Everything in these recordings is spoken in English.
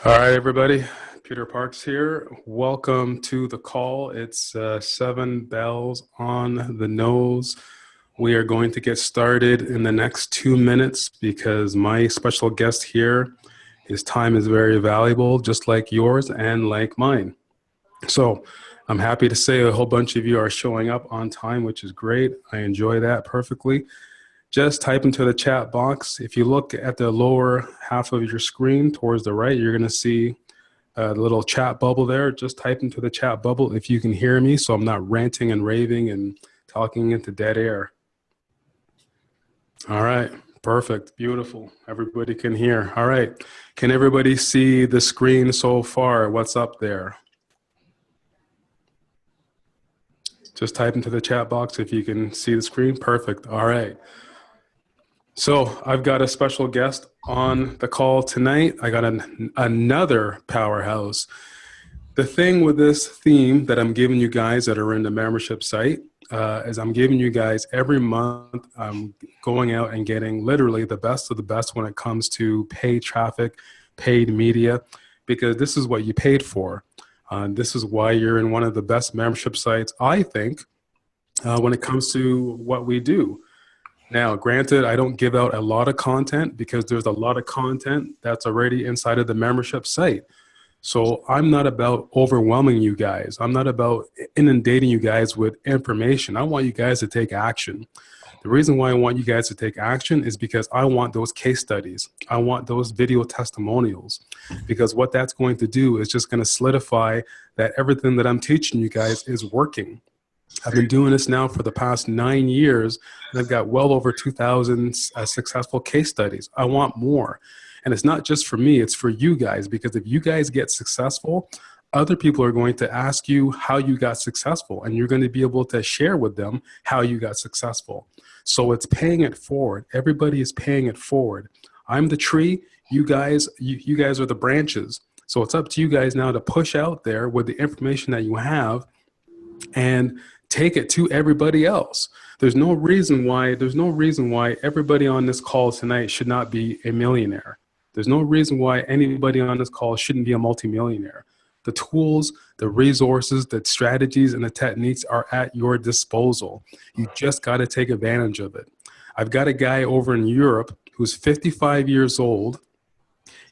All right, everybody. Peter Parks here. Welcome to the call. It's 7 bells on the nose. We are going to get started in the next 2 minutes because my special guest here, his time is very valuable, just like yours and like mine. So I'm happy to say a whole bunch of you are showing up on time, which is great. I enjoy that perfectly. Just type into the chat box. If you look at the lower half of your screen towards the right, you're going to see the little chat bubble there. Just type into the chat bubble if you can hear me, so I'm not ranting and raving and talking into dead air. All right, perfect, beautiful. Everybody can hear. All right, can everybody see the screen so far? What's up there? Just type into the chat box if you can see the screen. Perfect. All right. So I've got a special guest on the call tonight. I got another powerhouse. The thing with this theme that I'm giving you guys that are in the membership site is I'm giving you guys every month, I'm going out and getting literally the best of the best when it comes to paid traffic, paid media, because this is what you paid for. This is why you're in one of the best membership sites, I think, when it comes to what we do. Now, granted, I don't give out a lot of content because there's a lot of content that's already inside of the membership site. So I'm not about overwhelming you guys. I'm not about inundating you guys with information. I want you guys to take action. The reason why I want you guys to take action is because I want those case studies. I want those video testimonials, because what that's going to do is just going to solidify that everything that I'm teaching you guys is working. I've been doing this now for the past 9 years, and I've got well over 2,000 successful case studies. I want more. And it's not just for me, it's for you guys, because if you guys get successful, other people are going to ask you how you got successful, and you're going to be able to share with them how you got successful. So it's paying it forward. Everybody is paying it forward. I'm the tree. You guys are the branches. So it's up to you guys now to push out there with the information that you have and take it to everybody else. There's no reason why everybody on this call tonight should not be a millionaire. There's no reason why anybody on this call shouldn't be a multimillionaire. The tools, the resources, the strategies, and the techniques are at your disposal. You just got to take advantage of it. I've got a guy over in Europe who's 55 years old.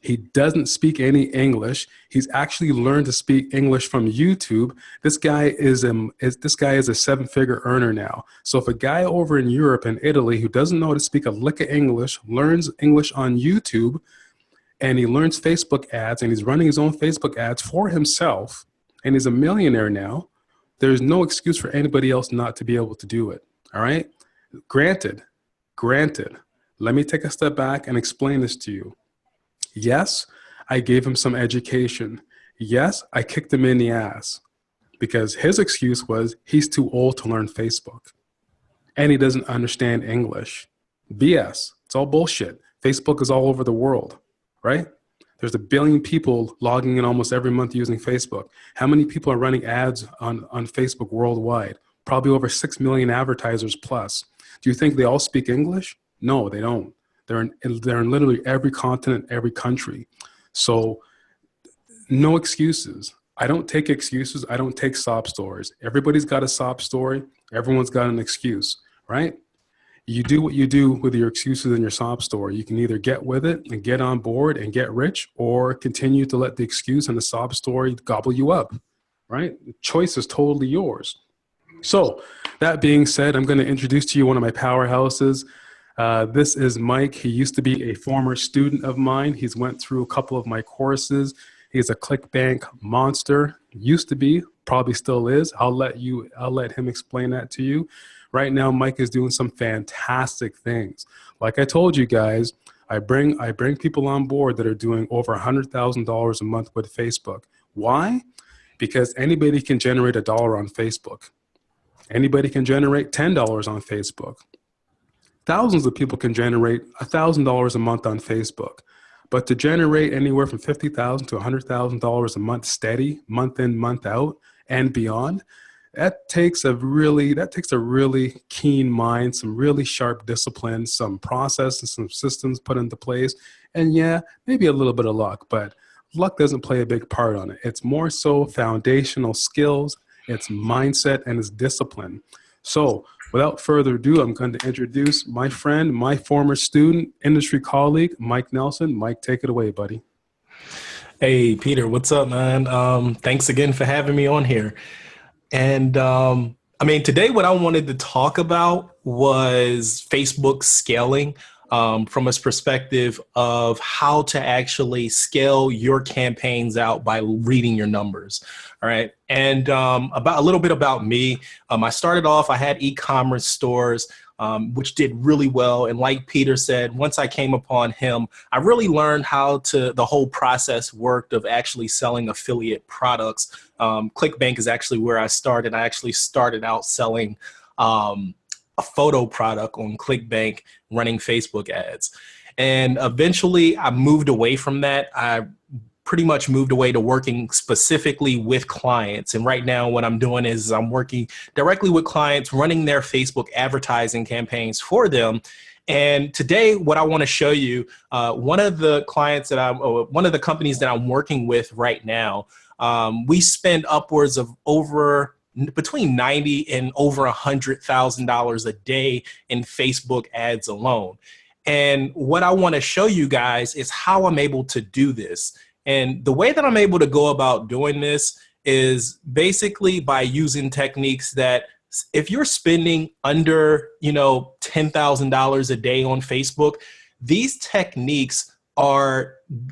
He doesn't speak any English. He's actually learned to speak English from YouTube. This guy is a seven-figure earner now. So if a guy over in Europe and Italy who doesn't know how to speak a lick of English learns English on YouTube, and he learns Facebook ads, and he's running his own Facebook ads for himself, and he's a millionaire now, there's no excuse for anybody else not to be able to do it. All right? Granted, let me take a step back and explain this to you. Yes, I gave him some education. Yes, I kicked him in the ass, because his excuse was he's too old to learn Facebook and he doesn't understand English. BS. It's all bullshit. Facebook is all over the world, right? There's 1 billion people logging in almost every month using Facebook. How many people are running ads on Facebook worldwide? Probably over 6 million advertisers plus. Do you think they all speak English? No, they don't. They're in literally every continent, every country. So no excuses. I don't take excuses. I don't take sob stories. Everybody's got a sob story. Everyone's got an excuse, right? You do what you do with your excuses and your sob story. You can either get with it and get on board and get rich, or continue to let the excuse and the sob story gobble you up, right? The choice is totally yours. So that being said, I'm going to introduce to you one of my powerhouses. This is Mike. He used to be a former student of mine. He's went through a couple of my courses. He's a ClickBank monster. Used to be, probably still is. I'll let him explain that to you. Right now, Mike is doing some fantastic things. Like I told you guys, I bring people on board that are doing over $100,000 a month with Facebook. Why? Because anybody can generate $1 on Facebook. Anybody can generate $10 on Facebook. Thousands of people can generate $1,000 a month on Facebook. But to generate anywhere from $50,000 to $100,000 a month steady, month in, month out, and beyond, that takes a really keen mind, some really sharp discipline, some process and some systems put into place, and yeah, maybe a little bit of luck, but luck doesn't play a big part on it. It's more so foundational skills, it's mindset, and it's discipline. So without further ado, I'm going to introduce my friend, my former student, industry colleague, Mike Nelson. Mike, take it away, buddy. Hey, Peter, what's up, man? Thanks again for having me on here. And today what I wanted to talk about was Facebook scaling from a perspective of how to actually scale your campaigns out by reading your numbers. All right. And about a little bit about me. I started off, I had e-commerce stores, which did really well. And like Peter said, once I came upon him, I really learned how the whole process worked of actually selling affiliate products. ClickBank is actually where I started. I actually started out selling a photo product on ClickBank, running Facebook ads. And eventually I moved away from that. I pretty much moved away to working specifically with clients. And right now what I'm doing is I'm working directly with clients, running their Facebook advertising campaigns for them. And today what I want to show you, one of the companies that I'm working with right now, we spend upwards of between $90,000 and over $100,000 a day in Facebook ads alone. And what I want to show you guys is how I'm able to do this. And the way that I'm able to go about doing this is basically by using techniques that if you're spending under, $10,000 a day on Facebook, these techniques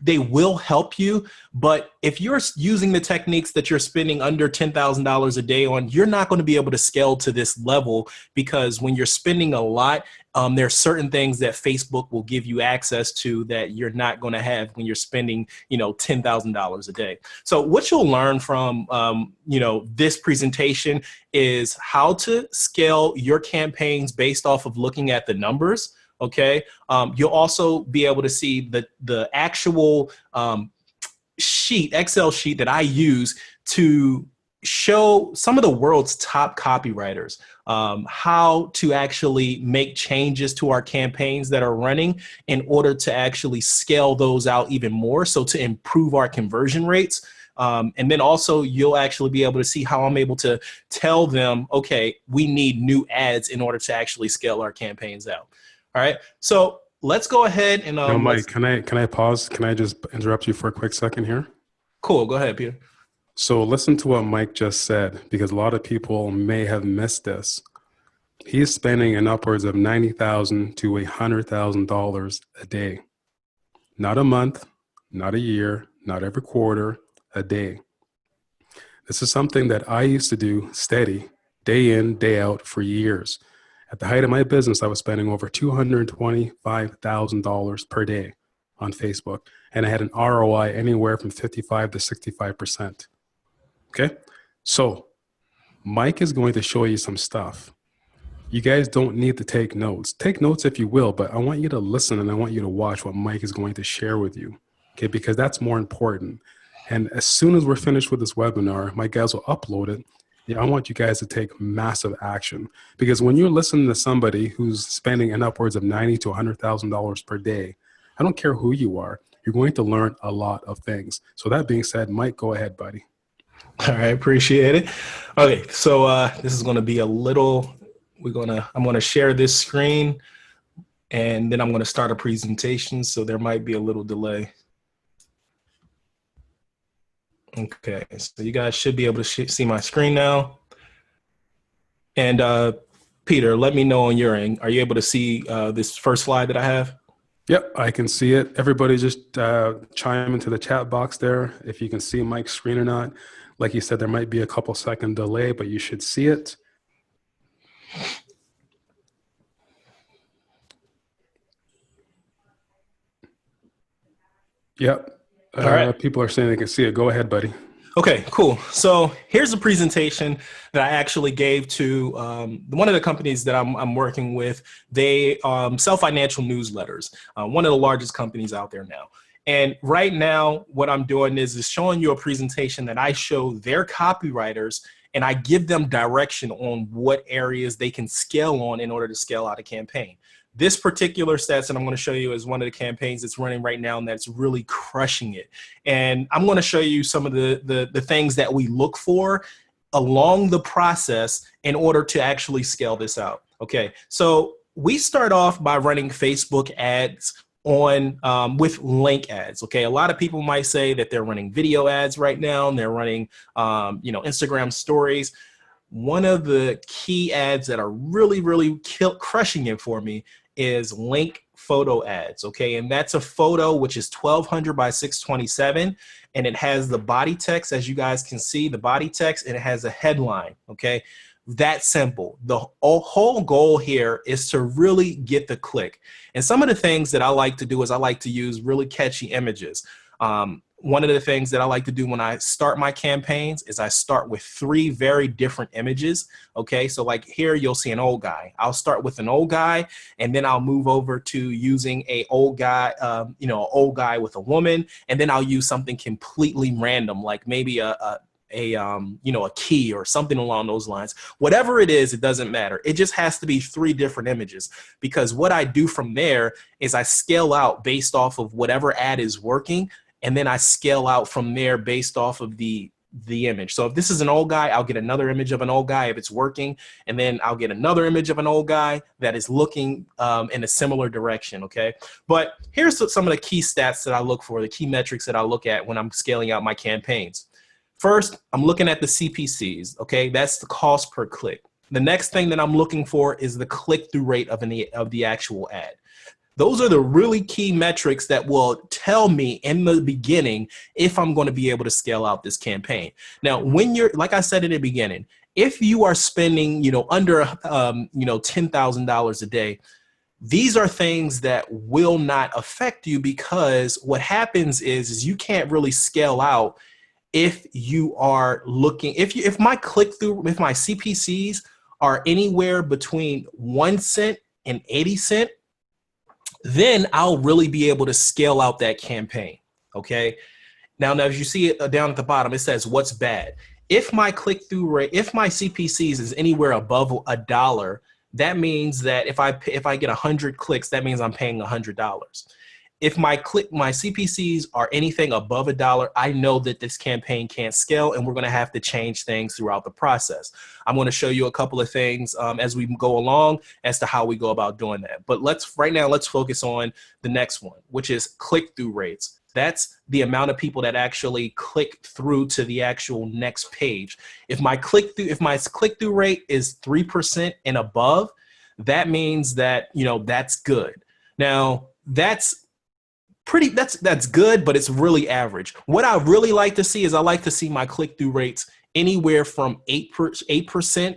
they will help you. But if you're using the techniques that you're spending under $10,000 a day on, you're not going to be able to scale to this level, because when you're spending a lot, there are certain things that Facebook will give you access to that you're not going to have when you're spending, $10,000 a day. So what you'll learn from, this presentation is how to scale your campaigns based off of looking at the numbers. Okay. You'll also be able to see the actual Excel sheet that I use to show some of the world's top copywriters how to actually make changes to our campaigns that are running in order to actually scale those out even more. So to improve our conversion rates. And then also you'll actually be able to see how I'm able to tell them, okay, we need new ads in order to actually scale our campaigns out. All right, so let's go ahead and no, Mike, can I pause? Can I just interrupt you for a quick second here? Cool, go ahead, Peter. So listen to what Mike just said, because a lot of people may have missed this. He's spending an upwards of $90,000 to $100,000 a day. Not a month, not a year, not every quarter, a day. This is something that I used to do steady, day in, day out for years. At the height of my business, I was spending over $225,000 per day on Facebook, and I had an ROI anywhere from 55 to 65%. Okay, so Mike is going to show you some stuff. You guys don't need to take notes. Take notes if you will, but I want you to listen and I want you to watch what Mike is going to share with you, okay, because that's more important. And as soon as we're finished with this webinar, my guys will upload it. Yeah, I want you guys to take massive action, because when you're listening to somebody who's spending an upwards of $90,000 to $100,000 per day, I don't care who you are, you're going to learn a lot of things. So that being said, Mike, go ahead, buddy. All right, appreciate it. Okay, so this is going to be a little, I'm going to share this screen and then I'm going to start a presentation. So there might be a little delay. Okay, so you guys should be able to see my screen now. And Peter, let me know on your end. Are you able to see this first slide that I have? Yep, I can see it. Everybody just chime into the chat box there if you can see Mike's screen or not. Like you said, there might be a couple second delay, but you should see it. Yep. All right. People are saying they can see it. Go ahead, buddy. Okay, cool. So here's a presentation that I actually gave to one of the companies that I'm working with. They sell financial newsletters, one of the largest companies out there now. And right now, what I'm doing is showing you a presentation that I show their copywriters, and I give them direction on what areas they can scale on in order to scale out a campaign. This particular stats that I'm going to show you is one of the campaigns that's running right now and that's really crushing it. And I'm going to show you some of the things that we look for along the process in order to actually scale this out. Okay, so we start off by running Facebook ads on with link ads. Okay, a lot of people might say that they're running video ads right now and they're running Instagram stories. One of the key ads that are really crushing it for me is link photo ads. Okay, and that's a photo which is 1200 by 627, and it has the body text, as you guys can see, the body text, and it has a headline. Okay, that simple. The whole goal here is to really get the click. And some of the things that I like to do is I like to use really catchy images. One of the things that I like to do when I start my campaigns is I start with 3 very different images. Okay, so like here you'll see an old guy. I'll start with an old guy, and then I'll move over to using a old guy, an old guy with a woman, and then I'll use something completely random, like maybe a key or something along those lines. Whatever it is, it doesn't matter. It just has to be 3 different images, because what I do from there is I scale out based off of whatever ad is working. And then I scale out from there based off of the image. So if this is an old guy, I'll get another image of an old guy if it's working. And then I'll get another image of an old guy that is looking in a similar direction, okay? But here's some of the key stats that I look for, the key metrics that I look at when I'm scaling out my campaigns. First, I'm looking at the CPCs, okay? That's the cost per click. The next thing that I'm looking for is the click-through rate of the actual ad. Those are the really key metrics that will tell me in the beginning if I'm going to be able to scale out this campaign. Now, when you're, like I said in the beginning, if you are spending, under, $10,000 a day, these are things that will not affect you, because what happens is you can't really scale out if you are looking, if my click-through, if my CPCs are anywhere between 1 cent and 80 cents, then I'll really be able to scale out that campaign, okay? Now, as you see it down at the bottom, it says what's bad. If my click-through rate, if my CPCs is anywhere above $1, that means that if I get 100 clicks, that means I'm paying $100. If my CPCs are anything above $1, I know that this campaign can't scale, and we're going to have to change things throughout the process. I'm going to show you a couple of things as we go along as to how we go about doing that. But right now, let's focus on the next one, which is click-through rates. That's the amount of people that actually click through to the actual next page. If my click-through rate is 3% and above, that means that, that's good. Now, that's good, but it's really average. What I really like to see is I like to see my click-through rates anywhere from 8%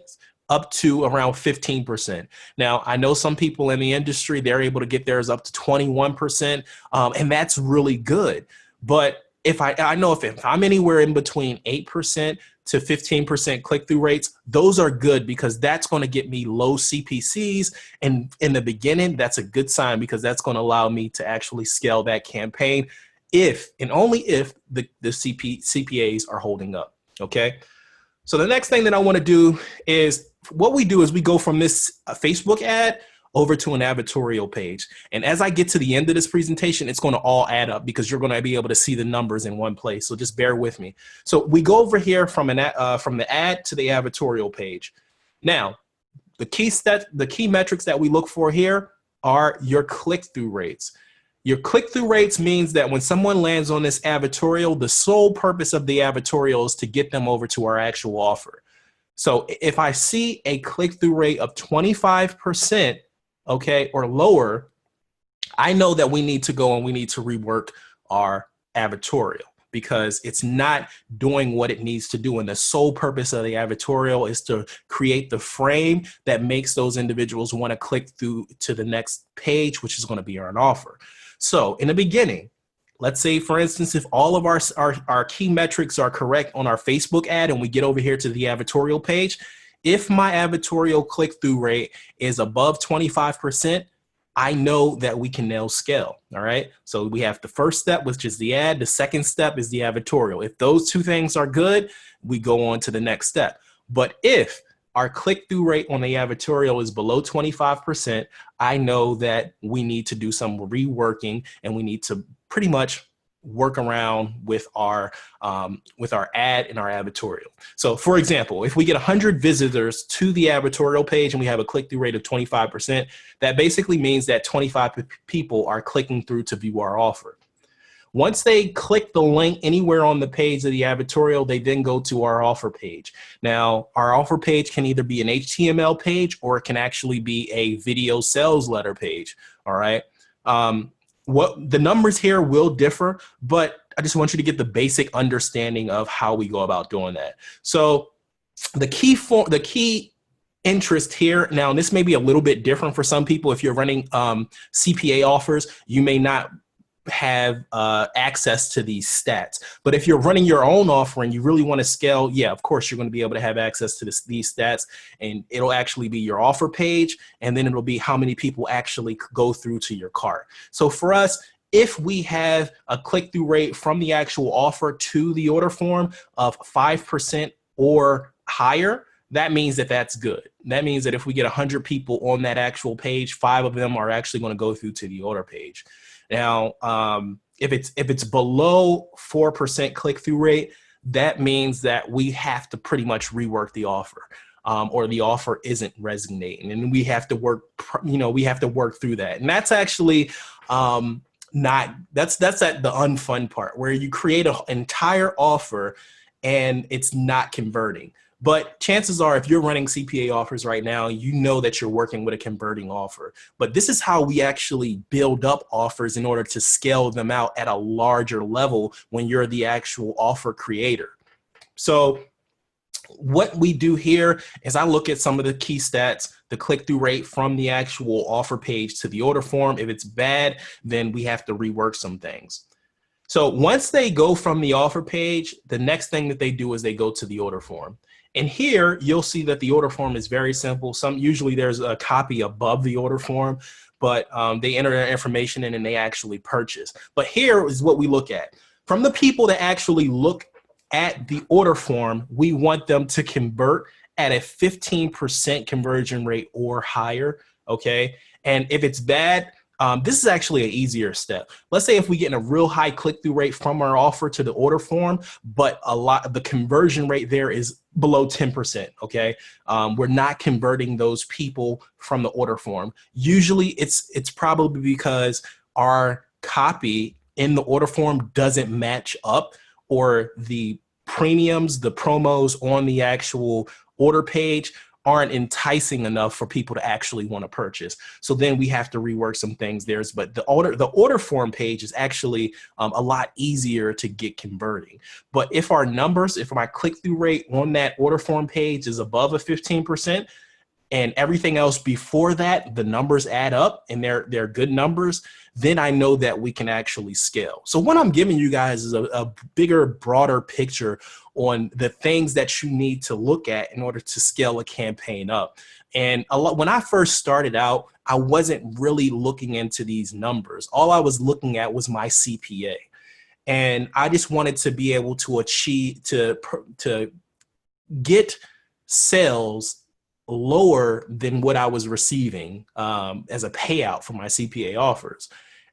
up to around 15%. Now, I know some people in the industry, they're able to get theirs up to 21%, and that's really good. But if I know if I'm anywhere in between 8% to 15% click-through rates, those are good, because that's going to get me low CPCs. And in the beginning, that's a good sign, because that's going to allow me to actually scale that campaign if and only if the CPAs are holding up, okay? So the next thing that I want to do is, what we do is we go from this Facebook ad over to an advertorial page. And as I get to the end of this presentation, it's going to all add up, because you're going to be able to see the numbers in one place. So just bear with me. So we go over here from the ad to the advertorial page. Now, the key metrics that we look for here are your click-through rates. Your click-through rates means that when someone lands on this advertorial, the sole purpose of the advertorial is to get them over to our actual offer. So if I see a click-through rate of 25%, okay, or lower, I know that we need to go and we need to rework our advertorial, because it's not doing what it needs to do. And the sole purpose of the advertorial is to create the frame that makes those individuals want to click through to the next page, which is going to be our offer. So in the beginning, let's say, for instance, if all of our key metrics are correct on our Facebook ad, and we get over here to the advertorial page, if my advertorial click-through rate is above 25%, I know that we can now scale, all right? So we have the first step, which is the ad. The second step is the advertorial. If those two things are good, we go on to the next step. But if our click-through rate on the advertorial is below 25%, I know that we need to do some reworking and we need to pretty much work around with our ad and our advertorial. So for example, if we get 100 visitors to the advertorial page and we have a click-through rate of 25%, that basically means that 25 people are clicking through to view our offer. Once they click the link anywhere on the page of the advertorial, they then go to our offer page. Now, our offer page can either be an HTML page or it can actually be a video sales letter page, all right? What the numbers here will differ, but I just want you to get the basic understanding of how we go about doing that. So the key interest here, now this may be a little bit different for some people. If you're running CPA offers, you may not have access to these stats. But if you're running your own offer and you really want to scale, yeah, of course, you're going to be able to have access to these stats, and it'll actually be your offer page, and then it'll be how many people actually go through to your cart. So for us, if we have a click-through rate from the actual offer to the order form of 5% or higher, that means that that's good. That means that if we get 100 people on that actual page, 5 of them are actually going to go through to the order page. Now, if it's below 4% click-through rate, that means that we have to pretty much rework the offer, or the offer isn't resonating, and we have to work, we have to work through that. And that's actually that's at the unfun part, where you create an entire offer and it's not converting. But chances are, if you're running CPA offers right now, you know that you're working with a converting offer. But this is how we actually build up offers in order to scale them out at a larger level when you're the actual offer creator. So what we do here is I look at some of the key stats, the click-through rate from the actual offer page to the order form. If it's bad, then we have to rework some things. So once they go from the offer page, the next thing that they do is they go to the order form. And here you'll see that the order form is very simple. Usually there's a copy above the order form, but they enter their information in and they actually purchase. But here is what we look at. From the people that actually look at the order form, we want them to convert at a 15% conversion rate or higher, okay? And if it's bad, this is actually an easier step. Let's say if we get a real high click-through rate from our offer to the order form, but the conversion rate there is below 10%, okay? We're not converting those people from the order form. Usually it's probably because our copy in the order form doesn't match up, or the premiums, the promos on the actual order page aren't enticing enough for people to actually want to purchase. So then we have to rework some things there. But the order form page is actually a lot easier to get converting. But if our numbers, if my click-through rate on that order form page is above a 15%, and everything else before that, the numbers add up and they're good numbers, then I know that we can actually scale. So what I'm giving you guys is a bigger, broader picture on the things that you need to look at in order to scale a campaign up. And when I first started out, I wasn't really looking into these numbers. All I was looking at was my CPA. And I just wanted to be able to achieve, to get sales lower than what I was receiving as a payout for my CPA offers.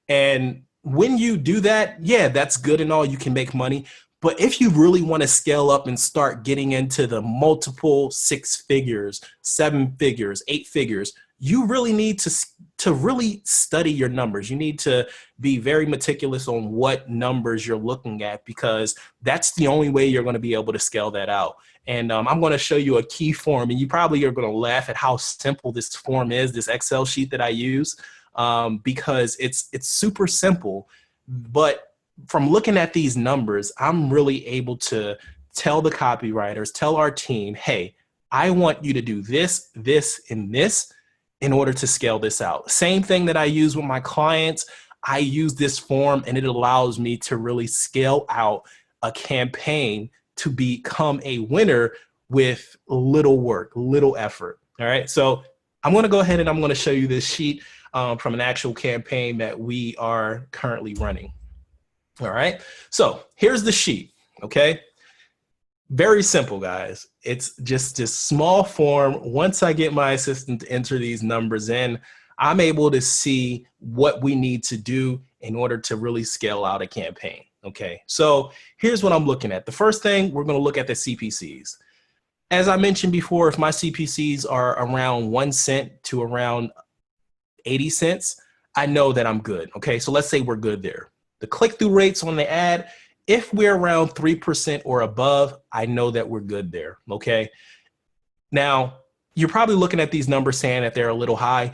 And when you do that, yeah, that's good and all, you can make money. But if you really want to scale up and start getting into the multiple 6 figures, 7 figures, 8 figures, you really need to really study your numbers. You need to be very meticulous on what numbers you're looking at, because that's the only way you're going to be able to scale that out. And I'm going to show you a key form, and you probably are going to laugh at how simple this form is, this Excel sheet that I use, because it's super simple. But from looking at these numbers, I'm really able to tell the copywriters, tell our team, hey, I want you to do this, this, and this in order to scale this out. Same thing that I use with my clients. I use this form, and it allows me to really scale out a campaign to become a winner with little work, little effort. All right. So I'm going to go ahead and I'm going to show you this sheet from an actual campaign that we are currently running. All right. So here's the sheet. Okay. Very simple, guys. It's just this small form. Once I get my assistant to enter these numbers in, I'm able to see what we need to do in order to really scale out a campaign. Okay, so here's what I'm looking at. The first thing, we're going to look at the CPCs. As I mentioned before, if my CPCs are around 1 cent to around 80 cents, I know that I'm good. Okay, so let's say we're good there. The click-through rates on the ad, if we're around 3% or above, I know that we're good there. Okay, now you're probably looking at these numbers saying that they're a little high.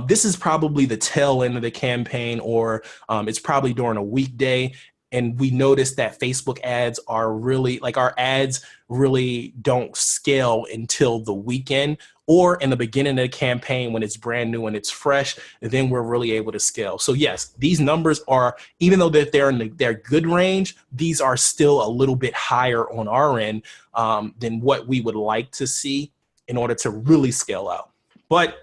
This is probably the tail end of the campaign, or it's probably during a weekday. And we noticed that Facebook ads are really, like, our ads really don't scale until the weekend or in the beginning of the campaign when it's brand new and it's fresh, then we're really able to scale. So yes, these numbers are, even though that they're in their good range, these are still a little bit higher on our end than what we would like to see in order to really scale out. But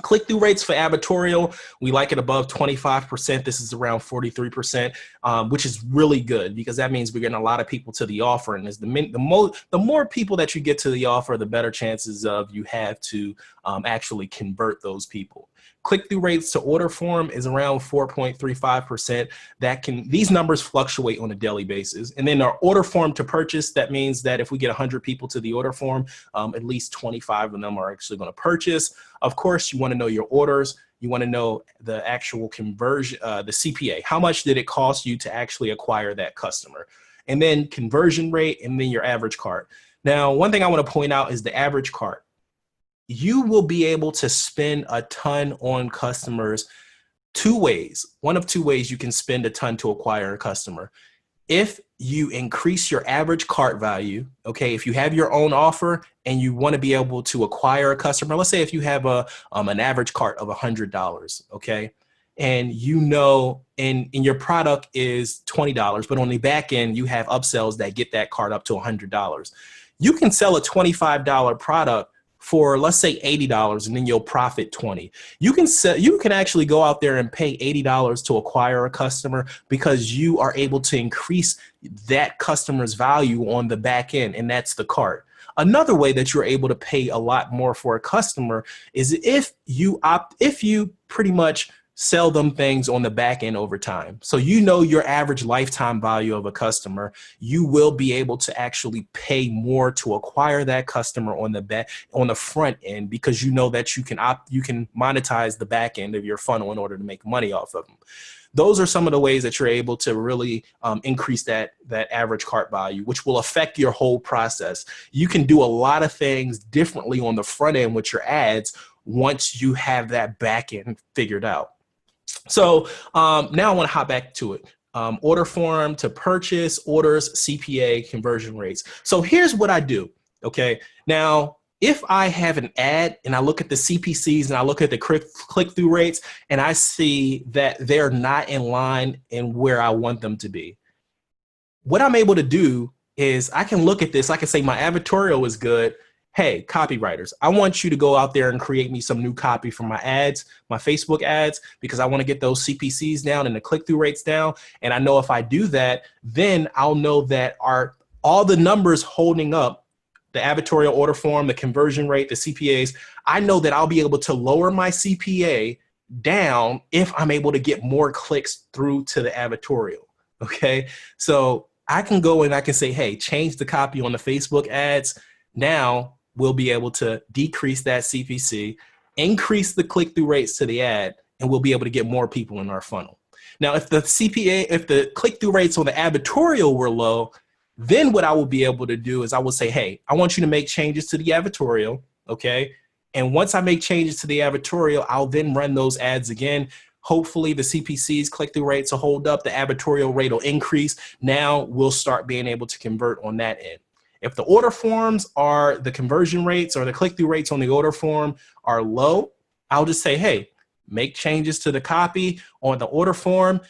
click-through rates for advertorial, we like it above 25%. This is around 43%, which is really good because that means we're getting a lot of people to the offer. And as the more people that you get to the offer, the better chances of you have to actually convert those people. Click-through rates to order form is around 4.35%. These numbers fluctuate on a daily basis. And then our order form to purchase, that means that if we get 100 people to the order form, at least 25 of them are actually going to purchase. Of course, you want to know your orders. You want to know the actual conversion, the CPA. How much did it cost you to actually acquire that customer? And then conversion rate, and then your average cart. Now, one thing I want to point out is the average cart. You will be able to spend a ton on customers two ways. One of two ways you can spend a ton to acquire a customer. If you increase your average cart value, okay, if you have your own offer and you want to be able to acquire a customer, let's say if you have an average cart of $100, okay, and you know, and your product is $20, but on the back end, you have upsells that get that cart up to $100. You can sell a $25 product for, let's say, $80, and then you'll profit 20. You can actually go out there and pay $80 to acquire a customer because you are able to increase that customer's value on the back end, and that's the cart. Another way that you're able to pay a lot more for a customer is if you pretty much sell them things on the back end over time. So you know your average lifetime value of a customer, you will be able to actually pay more to acquire that customer on the front end, because you know that you can monetize the back end of your funnel in order to make money off of them. Those are some of the ways that you're able to really increase that average cart value, which will affect your whole process. You can do a lot of things differently on the front end with your ads once you have that back end figured out. So now I want to hop back to it. Order form to purchase, orders, CPA, conversion rates. So here's what I do. Okay. Now, if I have an ad and I look at the CPCs and I look at the click-through rates and I see that they're not in line in where I want them to be, what I'm able to do is I can look at this. I can say my advertorial is good. Hey, copywriters, I want you to go out there and create me some new copy for my ads, my Facebook ads, because I want to get those CPCs down and the click-through rates down. And I know if I do that, then I'll know that all the numbers holding up, the advertorial order form, the conversion rate, the CPAs, I know that I'll be able to lower my CPA down if I'm able to get more clicks through to the advertorial. Okay, so I can go and I can say, hey, change the copy on the Facebook ads. Now we'll be able to decrease that CPC, increase the click-through rates to the ad, and we'll be able to get more people in our funnel. Now, if the click-through rates on the advertorial were low, then what I will be able to do is I will say, hey, I want you to make changes to the advertorial, okay? And once I make changes to the advertorial, I'll then run those ads again. Hopefully the CPCs, click-through rates will hold up, the advertorial rate will increase. Now we'll start being able to convert on that end. If the order forms are the conversion rates or the click-through rates on the order form are low, I'll just say, hey, make changes to the copy on the order form.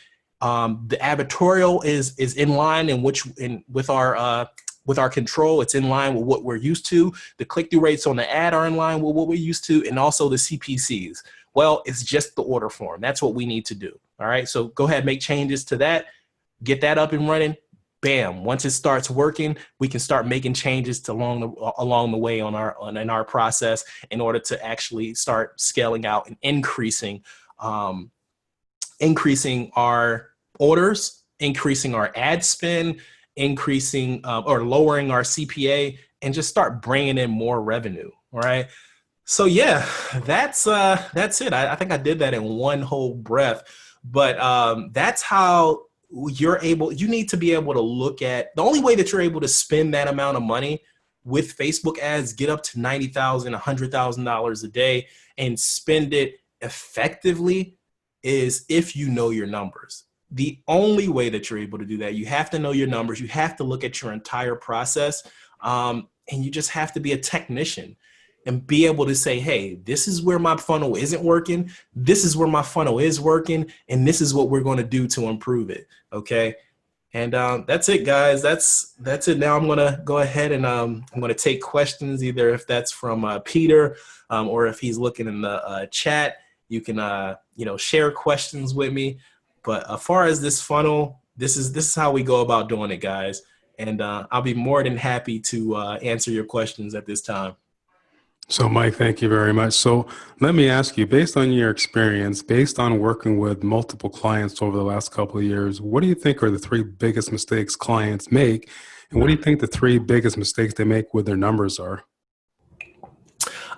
The advertorial is in line with our control. It's in line with what we're used to. The click-through rates on the ad are in line with what we're used to, and also the CPCs. Well, it's just the order form. That's what we need to do. All right, so go ahead, make changes to that, get that up and running. bam, once it starts working, we can start making changes to along the way in our process in order to actually start scaling out and increasing our orders, increasing our ad spend, increasing or lowering our CPA, and just start bringing in more revenue. All right. So yeah, that's it. I think I did that in one whole breath, but that's how you need to be able to look at the only way that you're able to spend that amount of money with Facebook ads, get up to $90,000, $100,000 a day and spend it effectively is if you know your numbers. The only way that you're able to do that, you have to know your numbers. You have to look at your entire process, and you just have to be a technician and be able to say, hey, this is where my funnel isn't working. This is where my funnel is working. And this is what we're going to do to improve it. Okay. And that's it, guys. That's it. Now I'm going to go ahead and I'm going to take questions, either if that's from Peter or if he's looking in the chat. You can, share questions with me. But as far as this funnel, this is how we go about doing it, guys. And I'll be more than happy to answer your questions at this time. So Mike, thank you very much. So let me ask you, based on your experience, based on working with multiple clients over the last couple of years, what do you think are the three biggest mistakes clients make? And what do you think the three biggest mistakes they make with their numbers are?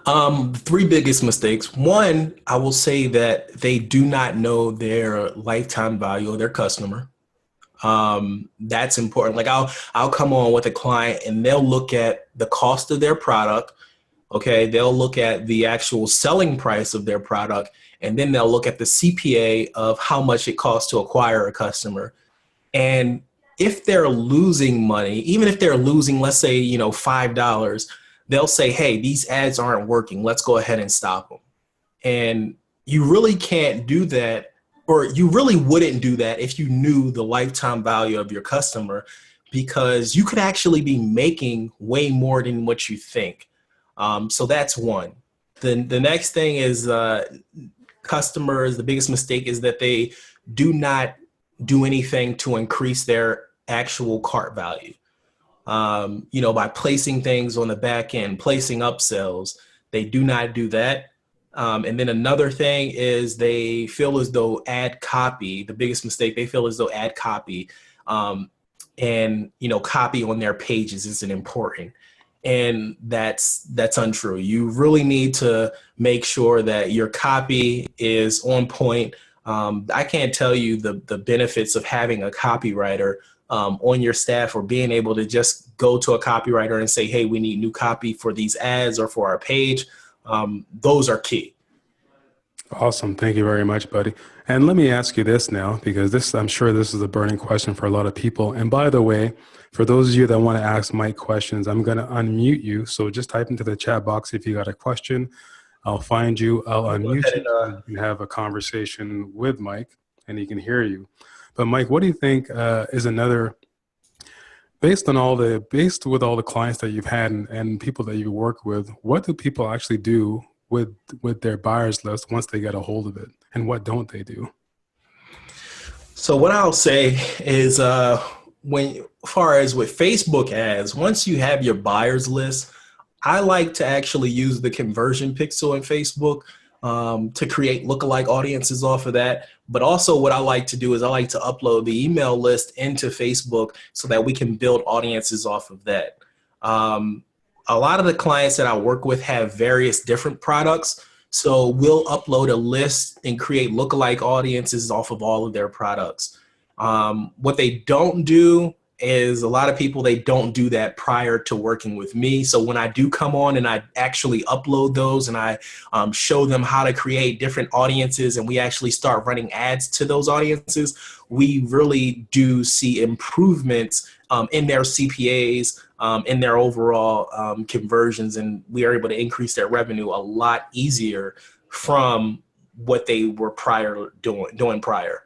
The three biggest mistakes. One, I will say that they do not know their lifetime value of their customer. That's important. Like I'll come on with a client and they'll look at the cost of their product. Okay, they'll look at the actual selling price of their product, and then they'll look at the CPA of how much it costs to acquire a customer. And if they're losing money, even if they're losing, let's say, $5, they'll say, hey, these ads aren't working. Let's go ahead and stop them. And you really can't do that, or you really wouldn't do that if you knew the lifetime value of your customer, because you could actually be making way more than what you think. So that's one. The next thing is customers, the biggest mistake is that they do not do anything to increase their actual cart value. By placing things on the back end, placing upsells, they do not do that. And then another thing is they feel as though ad copy, the biggest mistake, they feel as though ad copy and copy on their pages isn't important. And that's untrue. You really need to make sure that your copy is on point. I can't tell you the benefits of having a copywriter on your staff, or being able to just go to a copywriter and say, hey, we need new copy for these ads or for our page. Those are key. Awesome. Thank you very much, buddy. And let me ask you this now, because I'm sure this is a burning question for a lot of people. And by the way, for those of you that want to ask Mike questions, I'm going to unmute you. So just type into the chat box if you got a question. I'll find you. I'll unmute you. So you can have a conversation with Mike and he can hear you. But Mike, what do you think is another, based with all the clients that you've had and people that you work with, what do people actually do with their buyers list once they get a hold of it, and what don't they do? So what I'll say is as far as with Facebook ads, once you have your buyers list, I like to actually use the conversion pixel in Facebook to create lookalike audiences off of that. But also what I like to do is I like to upload the email list into Facebook so that we can build audiences off of that. A lot of the clients that I work with have various different products. So we'll upload a list and create lookalike audiences off of all of their products. What they don't do is, a lot of people, they don't do that prior to working with me. So when I do come on and I actually upload those and I show them how to create different audiences and we actually start running ads to those audiences, we really do see improvements in their CPAs, in their overall conversions, and we are able to increase their revenue a lot easier from what they were doing prior.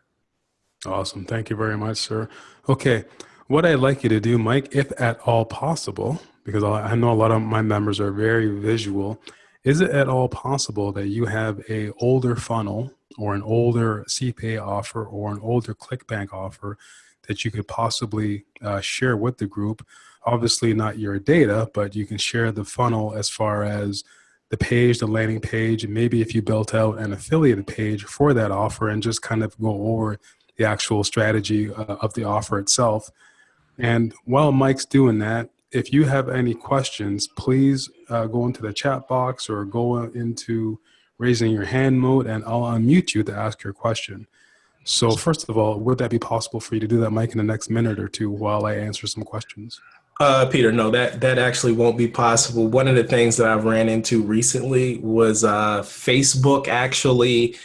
Awesome. Thank you very much, sir. Okay. What I'd like you to do, Mike, if at all possible, because I know a lot of my members are very visual, is it at all possible that you have a older funnel or an older CPA offer or an older ClickBank offer that you could possibly share with the group. Obviously not your data, but you can share the funnel as far as the page, the landing page, and maybe if you built out an affiliated page for that offer and just kind of go over the actual strategy of the offer itself. And while Mike's doing that, if you have any questions, please go into the chat box or go into raising your hand mode, and I'll unmute you to ask your question. So first of all, would that be possible for you to do that, Mike, in the next minute or two while I answer some questions? Peter, no, that actually won't be possible. One of the things that I've ran into recently was Facebook actually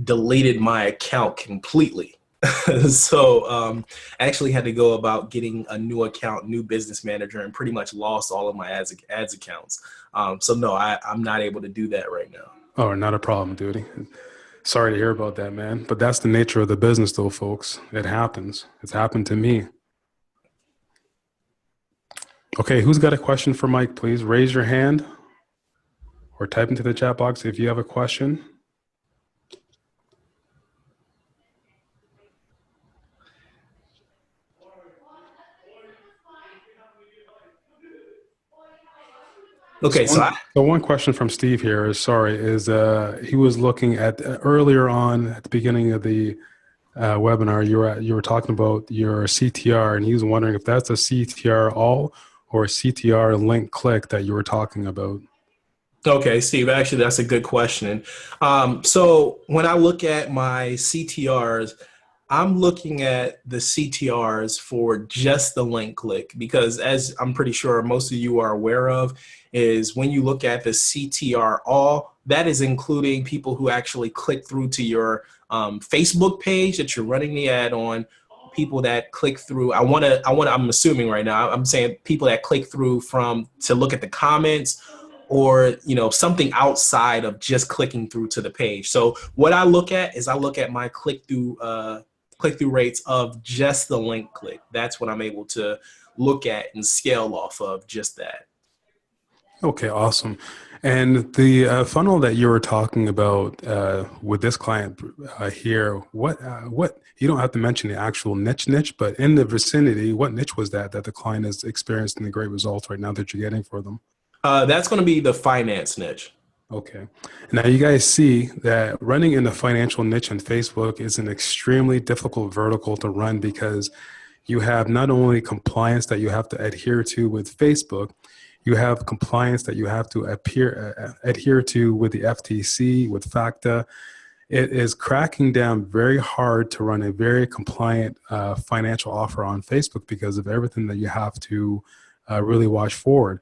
deleted my account completely. So I actually had to go about getting a new account, new business manager, and pretty much lost all of my ads accounts. So no, I'm not able to do that right now. Oh, not a problem, dude. Sorry to hear about that, man. But that's the nature of the business, though, folks. It happens. It's happened to me. Okay, who's got a question for Mike? Please raise your hand or type into the chat box if you have a question. Okay, So one question from Steve here is, he was looking at earlier on at the beginning of the webinar, you were talking about your CTR, and he was wondering if that's a CTR all or a CTR link click that you were talking about. Okay, Steve, actually, that's a good question. So when I look at my CTRs, I'm looking at the CTRs for just the link click, because as I'm pretty sure most of you are aware of, is when you look at the CTR all, that is including people who actually click through to your Facebook page that you're running the ad on, people that click through. I'm assuming right now, I'm saying people that click through to look at the comments, or something outside of just clicking through to the page. So what I look at is I look at my click-through rates of just the link click. That's what I'm able to look at and scale off of, just that. Okay, awesome. And the funnel that you were talking about with this client here, what you don't have to mention the actual niche, but in the vicinity, what niche was that the client is experiencing the great results right now that you're getting for them? That's going to be the finance niche. Okay. Now you guys see that running in the financial niche on Facebook is an extremely difficult vertical to run, because you have not only compliance that you have to adhere to with Facebook, you have compliance that you have to adhere to with the FTC, with FACTA. It is cracking down very hard to run a very compliant financial offer on Facebook because of everything that you have to really watch forward.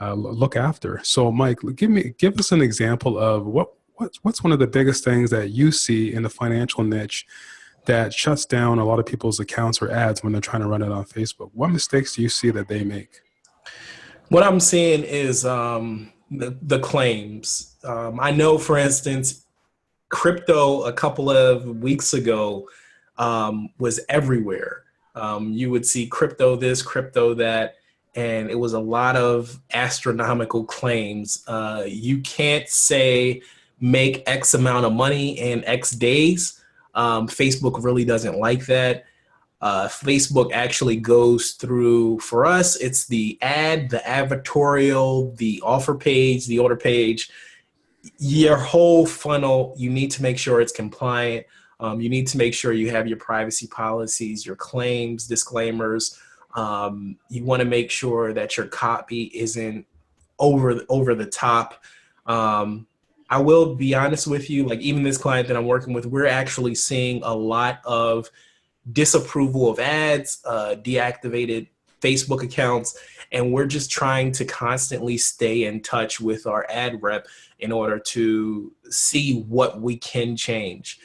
Look after. So Mike, give us an example of what's one of the biggest things that you see in the financial niche that shuts down a lot of people's accounts or ads when they're trying to run it on Facebook. What mistakes do you see that they make? What I'm seeing is the claims. I know, for instance, crypto a couple of weeks ago was everywhere. You would see crypto this, crypto that, and it was a lot of astronomical claims. You can't say make X amount of money in X days. Facebook really doesn't like that. Facebook actually goes through, for us, it's the ad, the advertorial, the offer page, the order page, your whole funnel. You need to make sure it's compliant. You need to make sure you have your privacy policies, your claims, disclaimers. You want to make sure that your copy isn't over the top. I will be honest with you, like even this client that I'm working with, we're actually seeing a lot of disapproval of ads, deactivated Facebook accounts, and we're just trying to constantly stay in touch with our ad rep in order to see what we can change.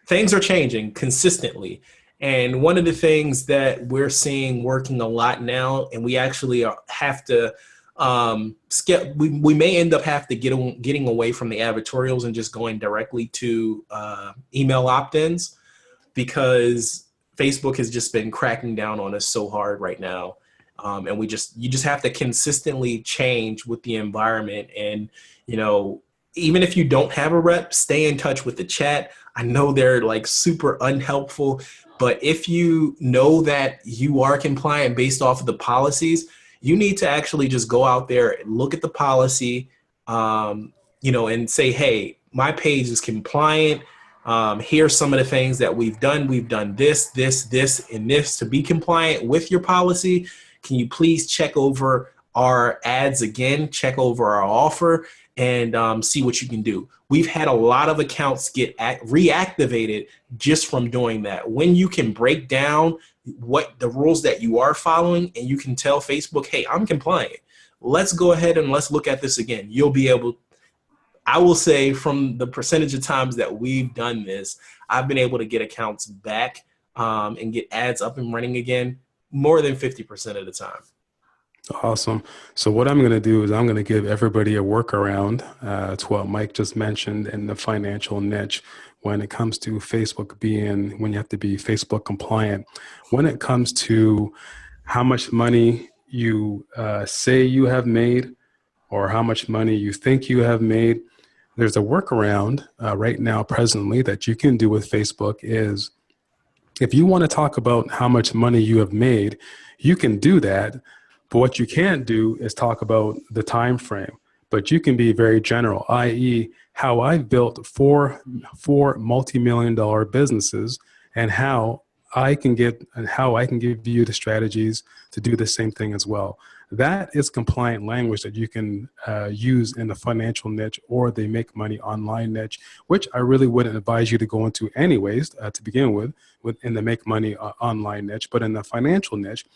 Things are changing consistently. And one of the things that we're seeing working a lot now, and we actually have to we may end up getting away from the advertorials and just going directly to email opt-ins, because Facebook has just been cracking down on us so hard right now. And you just have to consistently change with the environment. And, even if you don't have a rep, stay in touch with the chat. I know they're like super unhelpful, but if you know that you are compliant based off of the policies, you need to actually just go out there and look at the policy, and say, hey, my page is compliant. Here's some of the things that we've done. We've done this, and this to be compliant with your policy. Can you please check over our ads again, check over our offer, and see what you can do. We've had a lot of accounts get reactivated just from doing that. When you can break down what the rules that you are following and you can tell Facebook, hey, I'm compliant. Let's go ahead and let's look at this again. You'll be able, I will say from the percentage of times that we've done this, I've been able to get accounts back and get ads up and running again more than 50% of the time. Awesome. So what I'm going to do is I'm going to give everybody a workaround to what Mike just mentioned in the financial niche when it comes to Facebook when you have to be Facebook compliant. When it comes to how much money you say you have made or how much money you think you have made, there's a workaround right now presently that you can do with Facebook is if you want to talk about how much money you have made, you can do that. But what you can't do is talk about the time frame. But you can be very general, i.e., how I've built four multi-million-dollar businesses and how I can give you the strategies to do the same thing as well. That is compliant language that you can use in the financial niche or the make money online niche, which I really wouldn't advise you to go into anyways to begin with in the make money online niche. But in the financial niche,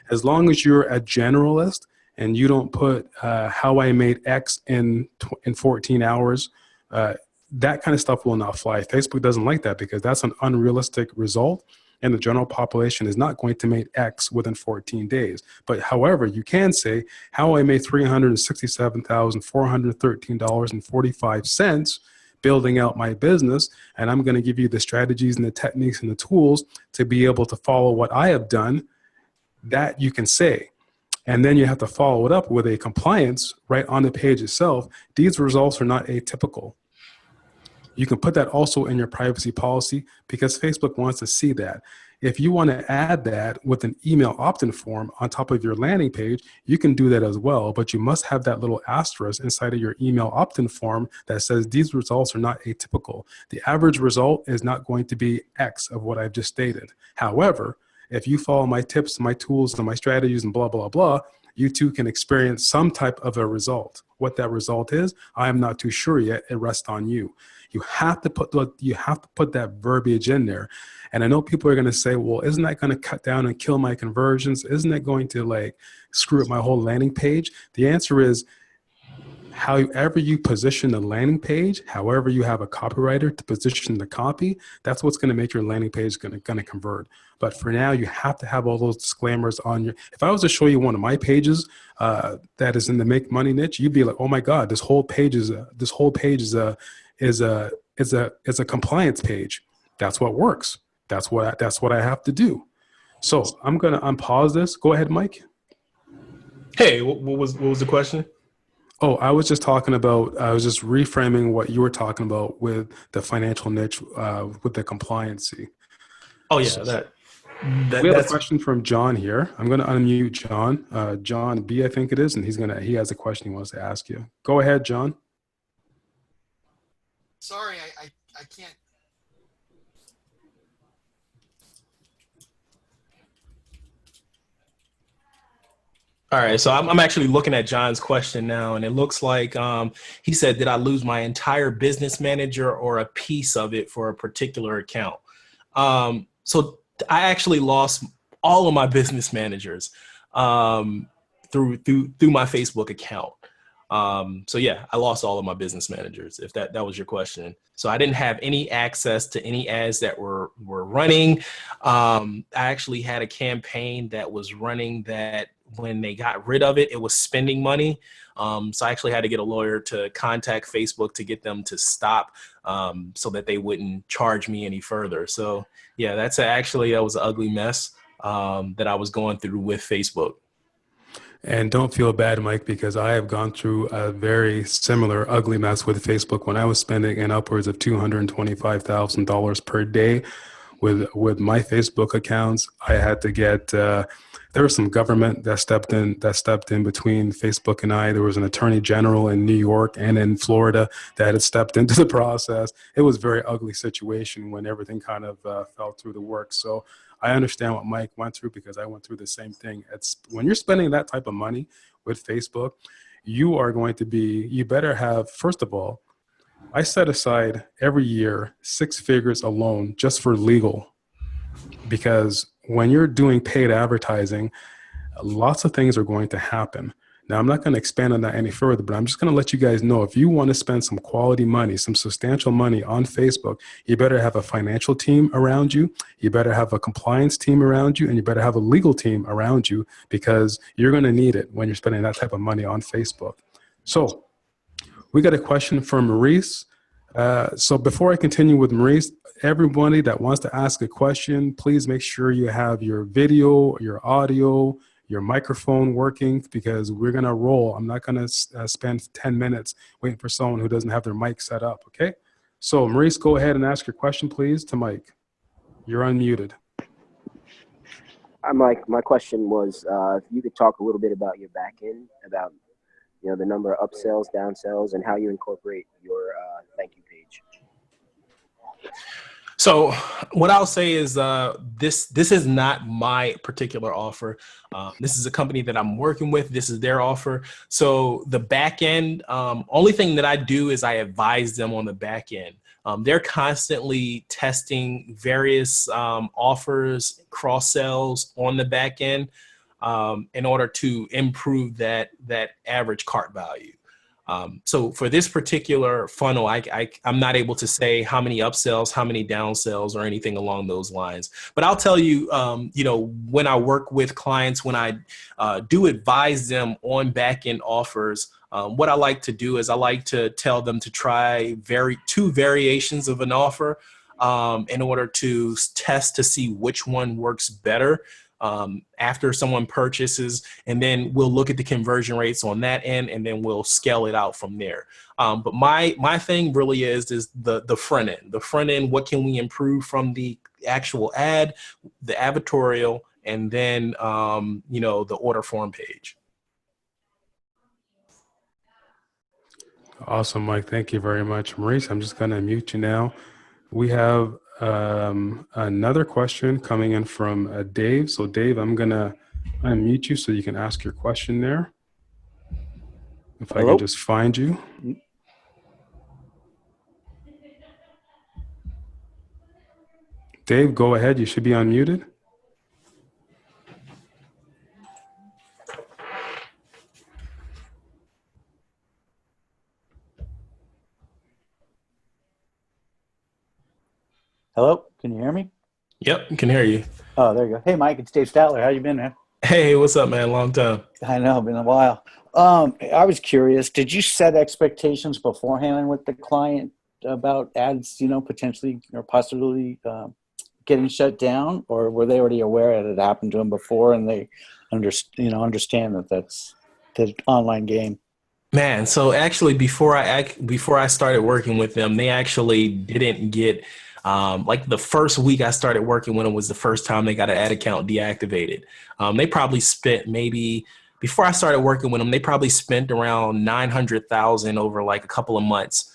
as long as you're a generalist and you don't put how I made X in 14 hours, that kind of stuff will not fly. Facebook doesn't like that because that's an unrealistic result. And the general population is not going to make X within 14 days. But however, you can say how I made $367,413.45 building out my business. And I'm going to give you the strategies and the techniques and the tools to be able to follow what I have done. That you can say. And then you have to follow it up with a compliance right on the page itself. These results are not atypical. You can put that also in your privacy policy because Facebook wants to see that. If you want to add that with an email opt-in form on top of your landing page, you can do that as well, but you must have that little asterisk inside of your email opt-in form that says these results are not atypical. The average result is not going to be X of what I've just stated. However, if you follow my tips, my tools, and my strategies and blah, blah, blah, you too can experience some type of a result. What that result is, I am not too sure yet. It rests on you. You have to put that verbiage in there. And I know people are going to say, well, isn't that going to cut down and kill my conversions? Isn't that going to like screw up my whole landing page? The answer is, however you position the landing page, however you have a copywriter to position the copy, that's what's going to make your landing page going to convert. But for now, you have to have all those disclaimers on your. If I was to show you one of my pages that is in the make money niche, you'd be like, oh my God, this whole page is a compliance page. That's what works. That's what I have to do. So I'm going to unpause this. Go ahead, Mike. Hey, what was the question? Oh, I was just reframing what you were talking about with the financial niche, with the compliancy. Oh yeah, we have a question from John here. I'm going to unmute John. John B, I think it is, and he has a question he wants to ask you. Go ahead, John. Sorry, I can't. All right, so I'm actually looking at John's question now, and it looks like he said, did I lose my entire business manager or a piece of it for a particular account? So I actually lost all of my business managers through my Facebook account. So yeah, I lost all of my business managers, if that was your question. So I didn't have any access to any ads that were running. I actually had a campaign that was running that when they got rid of it, it was spending money. So I actually had to get a lawyer to contact Facebook to get them to stop so that they wouldn't charge me any further. So yeah, that was an ugly mess that I was going through with Facebook. And don't feel bad, Mike, because I have gone through a very similar ugly mess with Facebook when I was spending in upwards of $225,000 per day with my Facebook accounts. I had to get there was some government that stepped in between Facebook and I. There was an attorney general in New York and in Florida that had stepped into the process. It was a very ugly situation when everything kind of fell through the works. So I understand what Mike went through because I went through the same thing. It's when you're spending that type of money with Facebook, you better have, first of all, I set aside every year 6 figures alone just for legal, because when you're doing paid advertising, lots of things are going to happen. Now, I'm not going to expand on that any further, but I'm just going to let you guys know, if you want to spend some quality money, some substantial money on Facebook, you better have a financial team around you, you better have a compliance team around you, and you better have a legal team around you, because you're going to need it when you're spending that type of money on Facebook. So we got a question from Maurice. So before I continue with Maurice, everybody that wants to ask a question, please make sure you have your video, your audio, your microphone working, because we're going to roll. I'm not going to spend 10 minutes waiting for someone who doesn't have their mic set up, okay? So Maurice, go ahead and ask your question, please, to Mike. You're unmuted. Hi, Mike. My question was, if you could talk a little bit about your back end, about the number of upsells, downsells, and how you incorporate your thank you page. So what I'll say is this is not my particular offer. This is a company that I'm working with. This is their offer. So the back end, only thing that I do is I advise them on the back end. They're constantly testing various offers, cross sells on the back end in order to improve that average cart value. So for this particular funnel, I'm not able to say how many upsells, how many downsells, or anything along those lines. But I'll tell you, when I work with clients, when I do advise them on back-end offers, what I like to do is I like to tell them to try two variations of an offer in order to test to see which one works better after someone purchases, and then we'll look at the conversion rates on that end, and then we'll scale it out from there. But my thing really is the front end. The front end, what can we improve from the actual ad, the advertorial, and then the order form page. Awesome, Mike. Thank you very much. Maurice, I'm just going to mute you now. We have another question coming in from Dave. So Dave, I'm going to unmute you so you can ask your question there. If I can just find you. Dave, go ahead. You should be unmuted. Hello, can you hear me? Yep, can hear you. Oh, there you go. Hey, Mike, it's Dave Statler. How you been, man? Hey, what's up, man? Long time. I know, been a while. I was curious, did you set expectations beforehand with the client about ads, potentially or possibly getting shut down, or were they already aware that it happened to them before and they understand that that's the online game? Man, so actually before I started working with them, they actually didn't get like the first week I started working with them was the first time they got an ad account deactivated. They probably spent before I started working with them, they probably spent around $900,000 over like a couple of months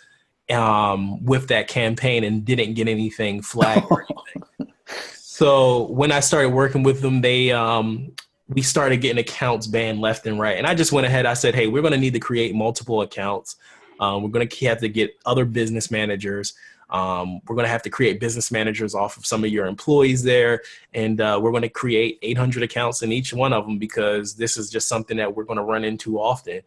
with that campaign and didn't get anything flagged or anything. So when I started working with them, we started getting accounts banned left and right. And I just went ahead, I said, hey, we're going to need to create multiple accounts. We're going to have to get other business managers. We're going to have to create business managers off of some of your employees there. And we're going to create 800 accounts in each one of them, because this is just something that we're going to run into often.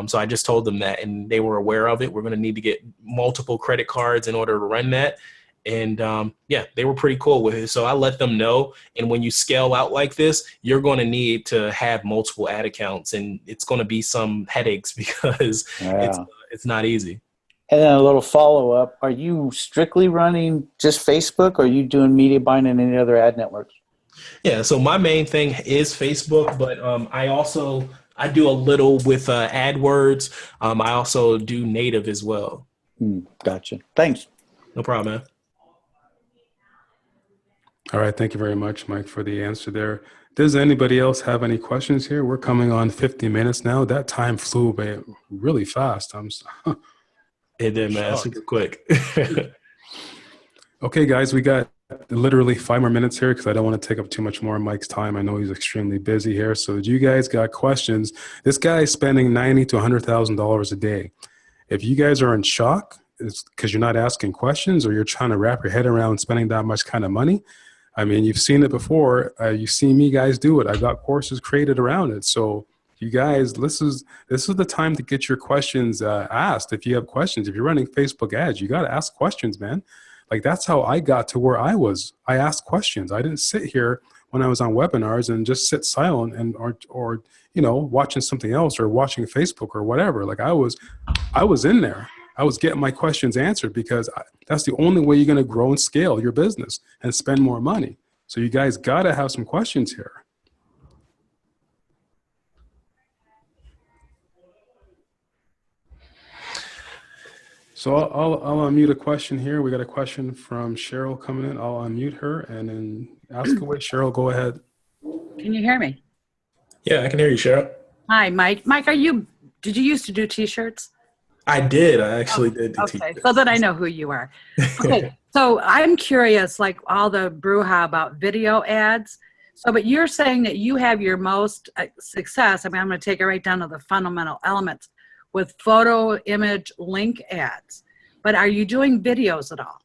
So I just told them that, and they were aware of it. We're going to need to get multiple credit cards in order to run that. And yeah, they were pretty cool with it. So I let them know. And when you scale out like this, you're going to need to have multiple ad accounts, and it's going to be some headaches because it's not easy. And then a little follow-up. Are you strictly running just Facebook, or are you doing media buying in any other ad networks? Yeah, so my main thing is Facebook, but I also I do a little with AdWords. I also do native as well. Gotcha. Thanks. No problem, man. All right. Thank you very much, Mike, for the answer there. Does anybody else have any questions here? We're coming on 50 minutes now. That time flew by really fast. It did, man. shocked. Super quick. Okay, guys, we got literally 5 more minutes here because I don't want to take up too much more of Mike's time. I know he's extremely busy here. So you guys got questions? This guy is spending $90,000 to $100,000 a day. If you guys are in shock, it's because you're not asking questions or you're trying to wrap your head around spending that much kind of money. I mean, you've seen it before. You've seen me guys do it. I've got courses created around it. So you guys, this is the time to get your questions asked. If you have questions, if you're running Facebook ads, you got to ask questions, man. Like, that's how I got to where I was. I asked questions. I didn't sit here when I was on webinars and just sit silent and or you know, watching something else or watching Facebook or whatever. Like, I was in there. I was getting my questions answered because that's the only way you're going to grow and scale your business and spend more money. So you guys got to have some questions here. So I'll unmute a question here. We got a question from Cheryl coming in. I'll unmute her and then ask away. Cheryl, go ahead. Can you hear me? Yeah, I can hear you, Cheryl. Hi, Mike. Mike, did you used to do t-shirts? I did. I actually did the Okay, t-shirts. so that I know who you are. Okay, so I'm curious, like all the brouhaha about video ads. So, but you're saying that you have your most success. I mean, I'm going to take it right down to the fundamental elements with photo, image, link ads. But are you doing videos at all?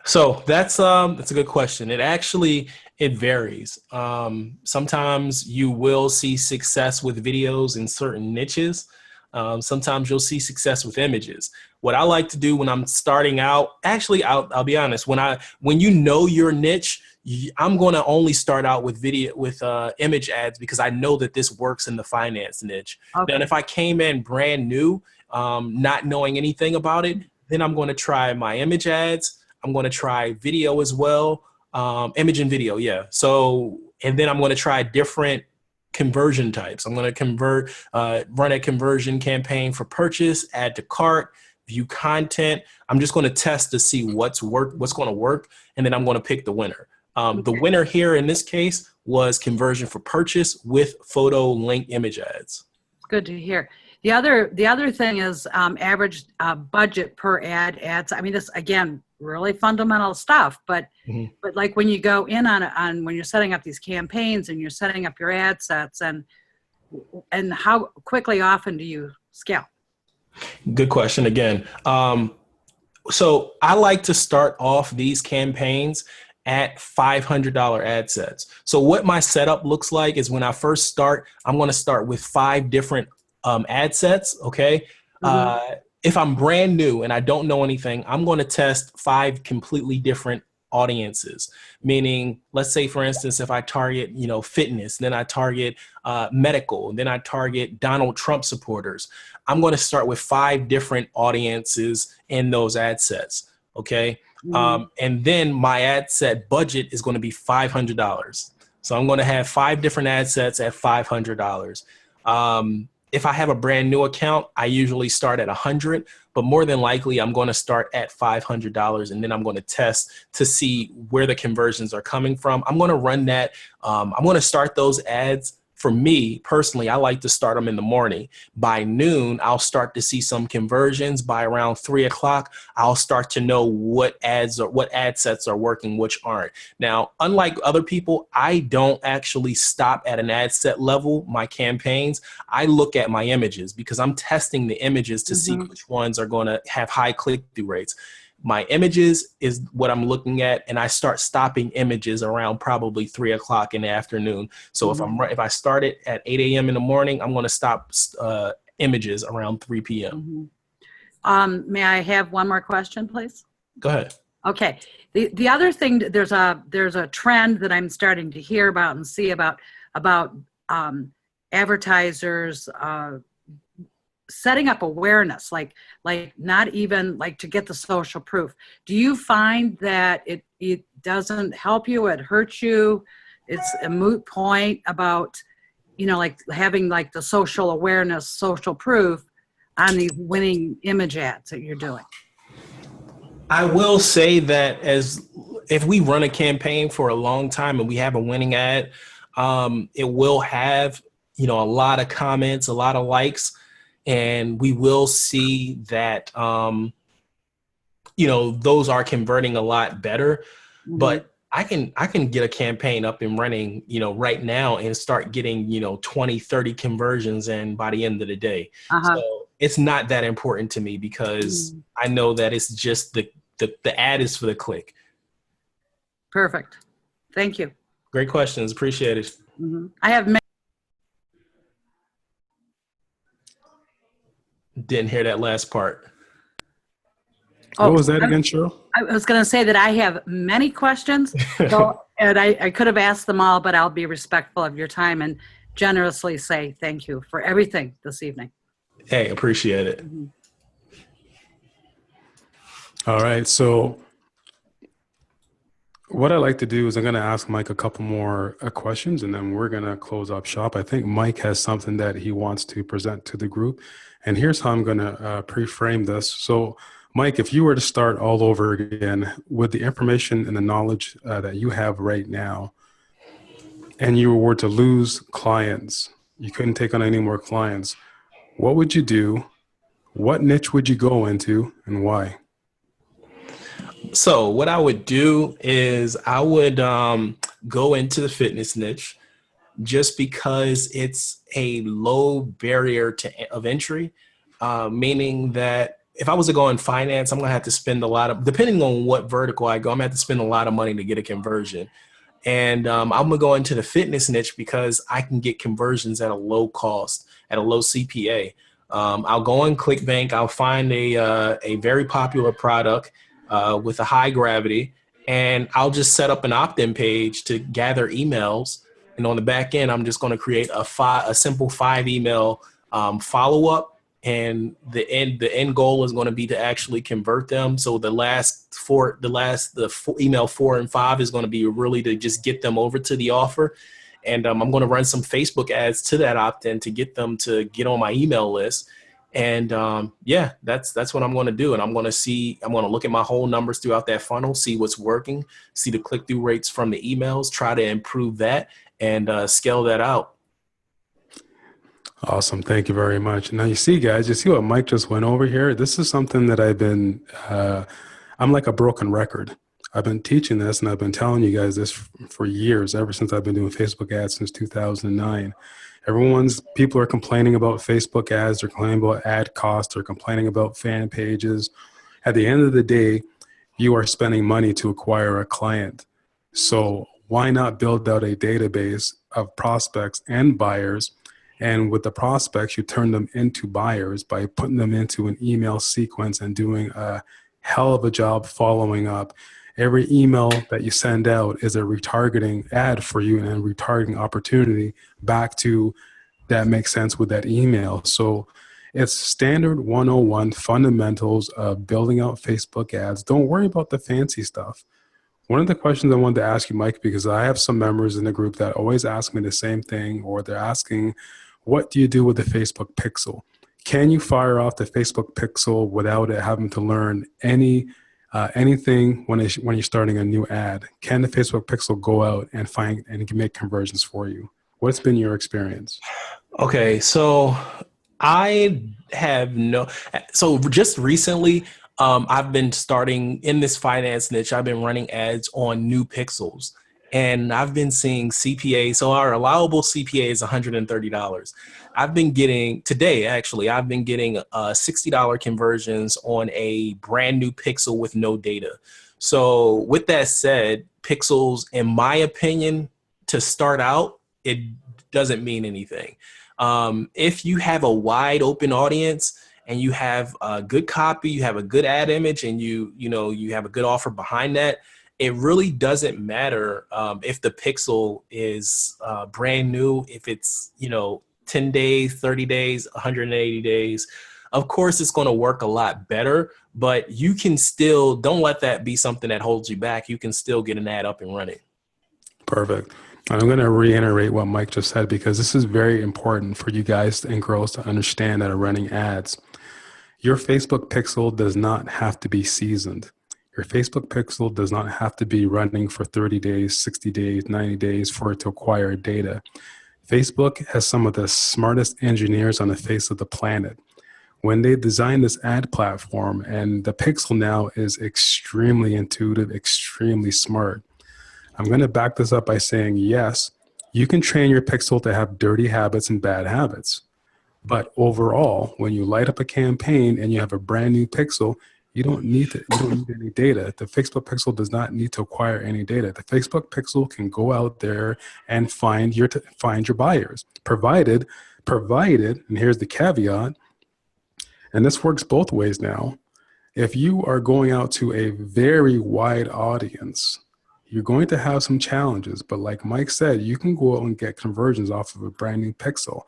So that's a good question. It varies. Sometimes you will see success with videos in certain niches. Sometimes you'll see success with images. What I like to do when I'm starting out, actually, I'll be honest, when you know your niche, I'm going to only start out with image ads because I know that this works in the finance niche. Okay. Then if I came in brand new, not knowing anything about it, then I'm going to try my image ads. I'm going to try video as well, image and video. Yeah. So, and then I'm going to try different conversion types. I'm going to run a conversion campaign for purchase, add to cart, view content. I'm just going to test to see what's going to work. And then I'm going to pick the winner. The winner here in this case was conversion for purchase with photo link image ads. Good to hear. The other thing is average budget per ads. I mean, this again, really fundamental stuff, but but like when you go in on when you're setting up these campaigns and you're setting up your ad sets and how quickly often do you scale? Good question again. So I like to start off these campaigns at $500 ad sets. So what my setup looks like is when I first start, I'm going to start with 5 different ad sets. Okay. If I'm brand new and I don't know anything, I'm going to test 5 completely different audiences. Meaning, let's say, for instance, if I target, fitness, then I target medical, then I target Donald Trump supporters. I'm going to start with 5 different audiences in those ad sets. Okay. And then my ad set budget is going to be $500. So I'm going to have 5 different ad sets at $500. If I have a brand new account, I usually start at $100, but more than likely I'm going to start at $500 and then I'm going to test to see where the conversions are coming from. I'm going to run that. I'm going to start those ads. For me personally, I like to start them in the morning. By noon, I'll start to see some conversions. By around 3 o'clock, I'll start to know what ad sets are working, which aren't. Now, unlike other people, I don't actually stop at an ad set level, my campaigns. I look at my images because I'm testing the images to see which ones are going to have high click-through rates. My images is what I'm looking at, and I start stopping images around probably 3 o'clock in the afternoon. So if I start it at 8 a.m. in the morning, I'm going to stop images around 3 p.m. May I have one more question, please? Go ahead. Okay. The other thing, there's a trend that I'm starting to hear about and see about advertisers setting up awareness, like not even like to get the social proof. Do you find that it doesn't help you, it hurts you? It's a moot point about like having like the social awareness, social proof on the winning image ads that you're doing? I will say that if we run a campaign for a long time and we have a winning ad, it will have, a lot of comments, a lot of likes, and we will see that, those are converting a lot better. Mhm. But I can get a campaign up and running, right now and start getting, 20, 30 conversions in by the end of the day. Uh-huh. So it's not that important to me because I know that it's just the ad is for the click. Perfect. Thank you. Great questions. Appreciate it. I have Didn't hear that last part. What was that again, Cheryl? I was going to say that I have many questions, and I could have asked them all, but I'll be respectful of your time and generously say thank you for everything this evening. Hey, appreciate it. All right. So what I like to do is I'm going to ask Mike a couple more questions, and then we're going to close up shop. I think Mike has something that he wants to present to the group. And here's how I'm going to pre-frame this. So Mike, if you were to start all over again with the information and the knowledge that you have right now, and you were to lose clients, you couldn't take on any more clients, what would you do? What niche would you go into, and why? So what I would do is I would go into the fitness niche just because it's a low barrier of entry, meaning that if I was to go in finance, I'm going to have to spend depending on what vertical I go, I'm going to have to spend a lot of money to get a conversion. And I'm going to go into the fitness niche because I can get conversions at a low cost, at a low CPA. I'll go on ClickBank. I'll find a very popular product with a high gravity, and I'll just set up an opt-in page to gather emails. And on the back end, I'm just going to create a simple 5 email follow-up. And the end goal is going to be to actually convert them. So the email 4 and 5 is going to be really to just get them over to the offer. And I'm going to run some Facebook ads to that opt-in to get them to get on my email list. And that's what I'm going to do. And I'm going to look at my whole numbers throughout that funnel, see what's working, see the click-through rates from the emails, try to improve that and scale that out. Awesome. Thank you very much. Now, you see what Mike just went over here? This is something that I'm like a broken record. I've been teaching this and I've been telling you guys this for years, ever since I've been doing Facebook ads since 2009. People are complaining about Facebook ads. They're complaining about ad costs. They're complaining about fan pages. At the end of the day, you are spending money to acquire a client. So why not build out a database of prospects and buyers? And with the prospects, you turn them into buyers by putting them into an email sequence and doing a hell of a job following up. Every email that you send out is a retargeting ad for you and a retargeting opportunity back to that makes sense with that email. So it's standard 101 fundamentals of building out Facebook ads. Don't worry about the fancy stuff. One of the questions I wanted to ask you, Mike, because I have some members in the group that always ask me the same thing, or they're asking, what do you do with the Facebook pixel? Can you fire off the Facebook pixel without it having to learn anything when you're starting a new ad? Can the Facebook pixel go out and find and make conversions for you? What's been your experience? Okay, so just recently, I've been starting in this finance niche. I've been running ads on new pixels. And I've been seeing CPA. So our allowable CPA is $130. I've been getting $60 conversions on a brand new pixel with no data. So with that said, pixels, in my opinion, to start out, it doesn't mean anything. If you have a wide open audience and you have a good copy, you have a good ad image, and you have a good offer behind that, it really doesn't matter if the pixel is brand new, if it's 10 days, 30 days, 180 days. Of course, it's going to work a lot better, but you can still, don't let that be something that holds you back. You can still get an ad up and running. Perfect. I'm going to reiterate what Mike just said because this is very important for you guys and girls to understand that are running ads. Your Facebook pixel does not have to be seasoned. Your Facebook pixel does not have to be running for 30 days, 60 days, 90 days for it to acquire data. Facebook has some of the smartest engineers on the face of the planet. When they designed this ad platform, and the pixel now is extremely intuitive, extremely smart. I'm going to back this up by saying, yes, you can train your pixel to have dirty habits and bad habits. But overall, when you light up a campaign and you have a brand new pixel, you don't need any data. The Facebook pixel does not need to acquire any data. The Facebook pixel can go out there and find your buyers, provided, and here's the caveat, and this works both ways now. If you are going out to a very wide audience, you're going to have some challenges. But like Mike said, you can go out and get conversions off of a brand new pixel.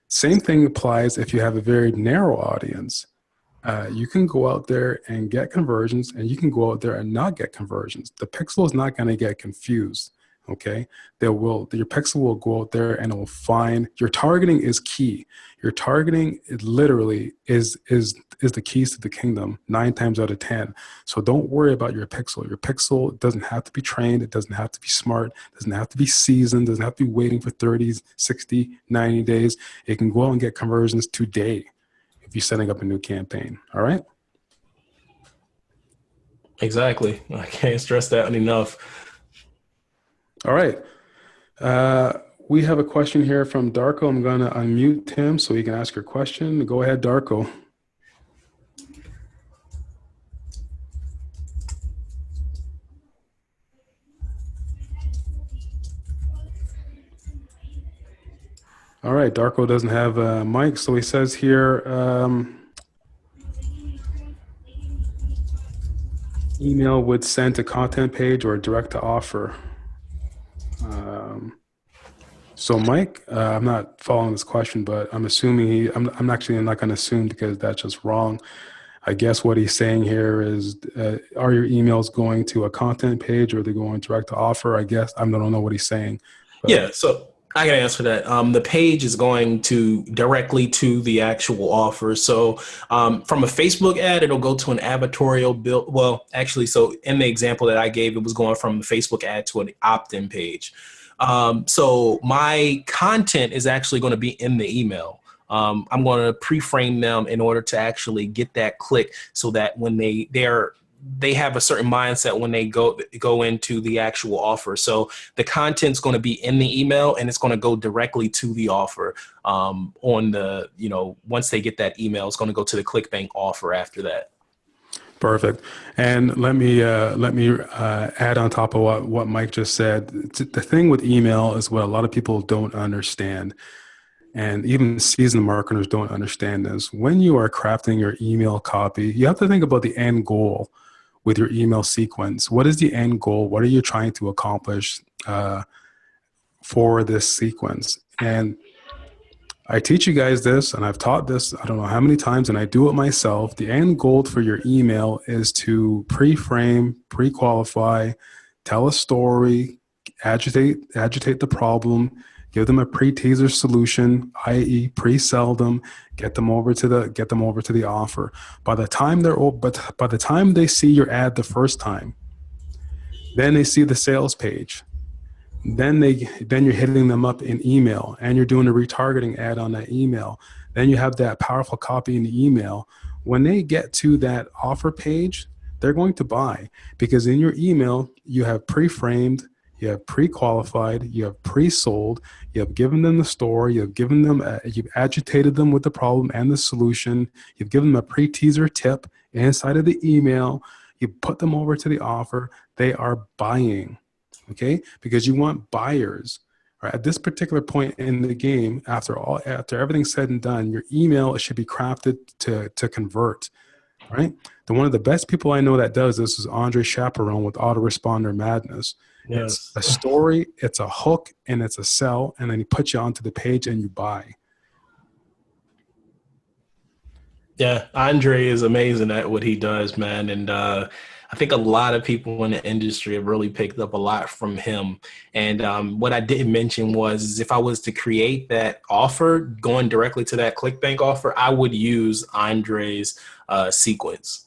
Same thing applies if you have a very narrow audience. You can go out there and get conversions, and you can go out there and not get conversions. The pixel is not going to get confused. Okay, your pixel will go out there and it will find. Your targeting is key. Your targeting, it literally is the keys to the kingdom 9 times out of 10. So don't worry about your pixel. Your pixel doesn't have to be trained. It doesn't have to be smart. It doesn't have to be seasoned. It doesn't have to be waiting for 30, 60, 90 days. It can go out and get conversions today if you're setting up a new campaign. All right. Exactly. I can't stress that enough. All right. We have a question here from Darko. I'm going to unmute him so he can ask your question. Go ahead, Darko. All right. Darko doesn't have a mic. So he says here, email would send to content page or direct to offer. So Mike, I'm not following this question, but I'm assuming I'm actually not going to assume because that's just wrong. I guess what he's saying here is, are your emails going to a content page or are they going direct to offer? I guess I don't know what he's saying. But. Yeah, so I can answer that. The page is going directly to the actual offer. So from a Facebook ad, it'll go to an advertorial build. Well, actually, so in the example that I gave, it was going from a Facebook ad to an opt-in page. So my content is actually going to be in the email. I'm going to pre-frame them in order to actually get that click so that when they have a certain mindset when they go into the actual offer. So the content's going to be in the email and it's going to go directly to the offer. On the, once they get that email, it's going to go to the ClickBank offer after that. Perfect. And let me add on top of what Mike just said. The thing with email is what a lot of people don't understand, and even seasoned marketers don't understand this. When you are crafting your email copy, you have to think about the end goal with your email sequence. What is the end goal? What are you trying to accomplish for this sequence? And I teach you guys this, and I've taught this I don't know how many times, and I do it myself. The end goal for your email is to pre-frame, pre-qualify, tell a story, agitate the problem, give them a pre-teaser solution, i.e., pre-sell them, get them over to the offer. By the time they see your ad the first time, then they see the sales page. Then you're hitting them up in email and you're doing a retargeting ad on that email. Then you have that powerful copy in the email. When they get to that offer page, they're going to buy because in your email, you have pre-framed, you have pre-qualified, you have pre-sold, you have given them the story, you've agitated them with the problem and the solution, you've given them a pre-teaser tip inside of the email, you put them over to the offer, they are buying. Okay, because you want buyers. Right? At this particular point in the game, after everything's said and done, your email should be crafted to convert. Right? One of the best people I know that does this is Andre Chaperone with Autoresponder Madness. Yes. It's a story, it's a hook, and it's a sell, and then he puts you onto the page and you buy. Yeah, Andre is amazing at what he does, man. And I think a lot of people in the industry have really picked up a lot from him. And what I didn't mention was if I was to create that offer, going directly to that ClickBank offer, I would use Andre's sequence.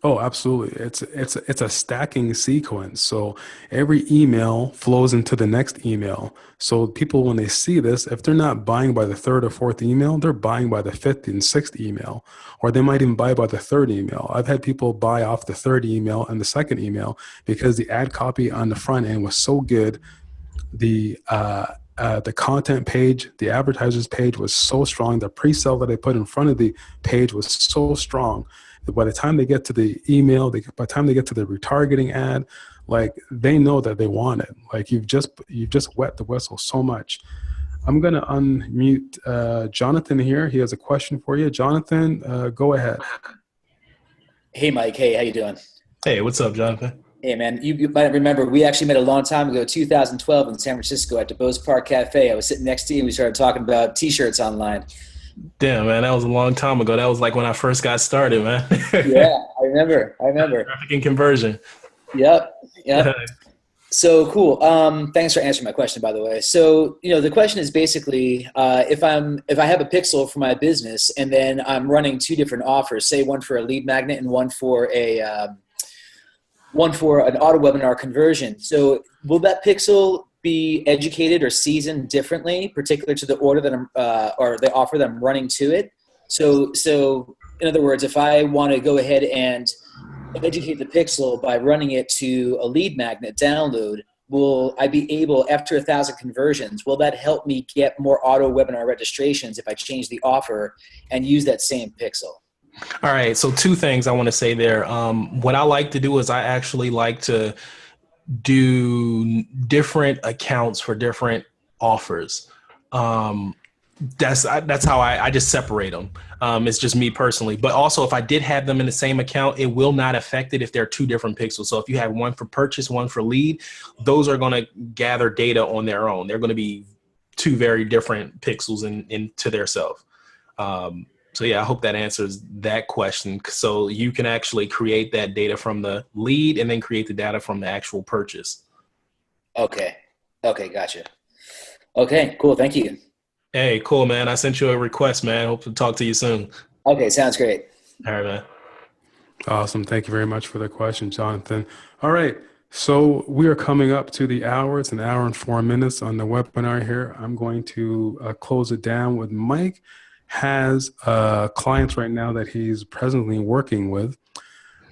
Oh, absolutely. It's a stacking sequence. So every email flows into the next email. So people, when they see this, if they're not buying by the third or fourth email, they're buying by the fifth and sixth email, or they might even buy by the third email. I've had people buy off the third email and the second email because the ad copy on the front end was so good. The content page, the advertisers page was so strong. The pre-sale that I put in front of the page was so strong. By the time they get to the email, by the time they get to the retargeting ad, like they know that they want it. Like you've just wet the whistle so much. I'm gonna unmute Jonathan here. He has a question for you. Jonathan, go ahead. Hey, Mike. Hey, how you doing? Hey, what's up, Jonathan? Hey, man. You might remember we actually met a long time ago, 2012 in San Francisco at the Bose Park Cafe. I was sitting next to you and we started talking about T-shirts online. Damn, man, that was a long time ago. That was like when I first got started, man. Yeah, I remember. Traffic and conversion. Yep. So cool. Thanks for answering my question, by the way. So, the question is basically, if I have a pixel for my business and then I'm running two different offers, say one for a lead magnet and one for an auto webinar conversion. So will that pixel be educated or seasoned differently, particular to the order that or the offer that I'm running to it? So in other words, if I want to go ahead and educate the pixel by running it to a lead magnet download, will I be able, after 1,000 conversions, will that help me get more auto webinar registrations if I change the offer and use that same pixel? All right. So two things I want to say there. What I like to do is I actually like to do different accounts for different offers. That's how I just separate them. It's just me personally. But also, if I did have them in the same account, it will not affect it if they're two different pixels. So if you have one for purchase, one for lead, those are going to gather data on their own. They're going to be two very different pixels into their self. So yeah, I hope that answers that question. So you can actually create that data from the lead and then create the data from the actual purchase. Okay. Gotcha. Okay, cool. Thank you. Hey, cool, man. I sent you a request, man. Hope to talk to you soon. Okay, sounds great. All right, man. Awesome. Thank you very much for the question, Jonathan. All right. So we are coming up to the hour. It's an hour and 4 minutes on the webinar here. I'm going to close it down with Mike. Has clients right now that he's presently working with.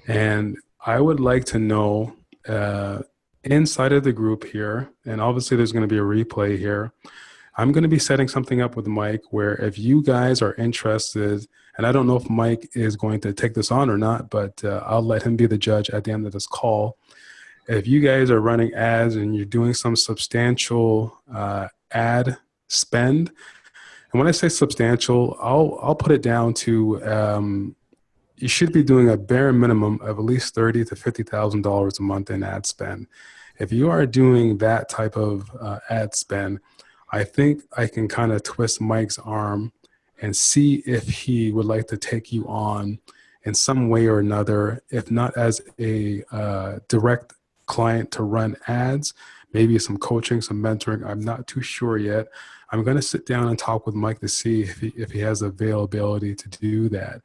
And I would like to know inside of the group here, and obviously there's going to be a replay here, I'm going to be setting something up with Mike where if you guys are interested, and I don't know if Mike is going to take this on or not, but I'll let him be the judge at the end of this call. If you guys are running ads and you're doing some substantial ad spend, and when I say substantial, I'll put it down to you should be doing a bare minimum of at least $30,000 to $50,000 a month in ad spend. If you are doing that type of ad spend, I think I can kind of twist Mike's arm and see if he would like to take you on in some way or another, if not as a direct client to run ads, maybe some coaching, some mentoring. I'm not too sure yet. I'm going to sit down and talk with Mike to see if he has availability to do that.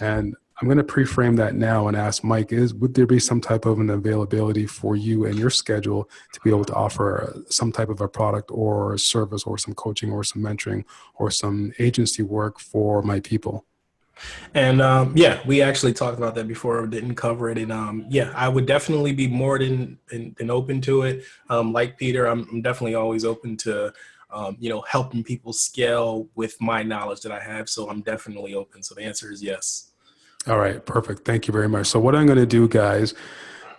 And I'm going to pre-frame that now and ask Mike, would there be some type of an availability for you and your schedule to be able to offer some type of a product or a service or some coaching or some mentoring or some agency work for my people? And yeah, we actually talked about that before, didn't cover it. And yeah, I would definitely be more than open to it. Like Peter, I'm definitely always open to helping people scale with my knowledge that I have. So I'm definitely open. So the answer is yes. All right, perfect. Thank you very much. So what I'm going to do, guys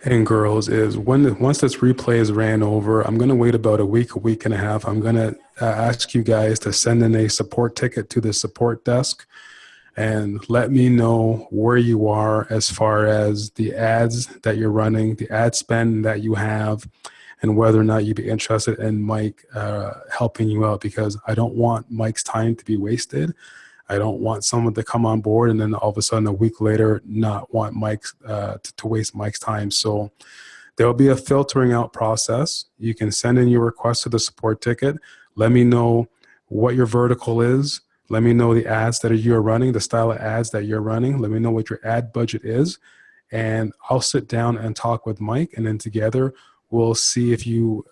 and girls, is once this replay is ran over, I'm going to wait about a week and a half. I'm going to ask you guys to send in a support ticket to the support desk and let me know where you are as far as the ads that you're running, the ad spend that you have, and whether or not you'd be interested in Mike helping you out, because I don't want Mike's time to be wasted. I don't want someone to come on board and then all of a sudden a week later not want Mike to waste Mike's time. So there will be a filtering out process. You can send in your request to the support ticket. Let me know what your vertical is. Let me know the ads that you're running, the style of ads that you're running. Let me know what your ad budget is. And I'll sit down and talk with Mike, and then together we'll see if you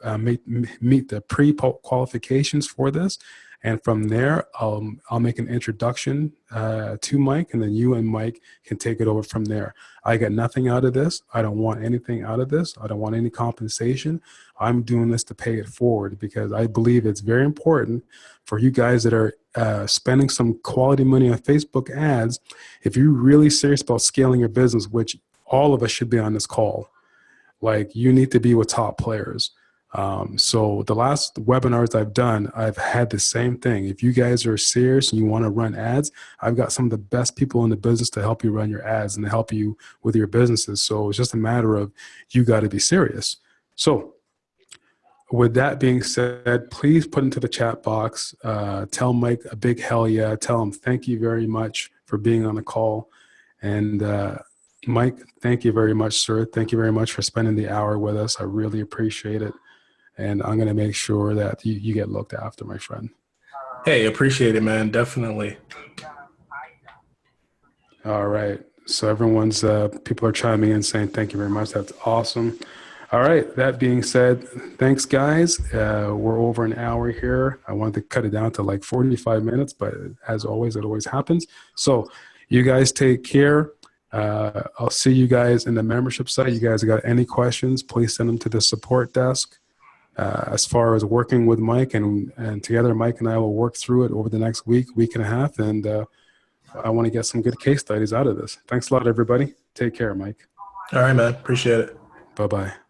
meet the pre-qualifications for this. And from there, I'll make an introduction to Mike, and then you and Mike can take it over from there. I get nothing out of this. I don't want anything out of this. I don't want any compensation. I'm doing this to pay it forward because I believe it's very important for you guys that are spending some quality money on Facebook ads. If you're really serious about scaling your business, which all of us should be on this call, like you need to be with top players. So the last webinars I've done, I've had the same thing. If you guys are serious and you want to run ads, I've got some of the best people in the business to help you run your ads and to help you with your businesses. So it's just a matter of you got to be serious. So with that being said, please put into the chat box, tell Mike a big hell yeah. Tell him thank you very much for being on the call. And Mike, thank you very much, sir. Thank you very much for spending the hour with us. I really appreciate it. And I'm going to make sure that you get looked after, my friend. Hey, appreciate it, man. Definitely. All right. So everyone's, people are chiming in saying thank you very much. That's awesome. All right. That being said, thanks, guys. We're over an hour here. I wanted to cut it down to like 45 minutes, but as always, it always happens. So you guys take care. I'll see you guys in the membership site. You guys got any questions, please send them to the support desk. As far as working with Mike and together, Mike and I will work through it over the next week and a half. And I want to get some good case studies out of this. Thanks a lot, everybody. Take care, Mike. All right, man. Appreciate it. Bye-bye.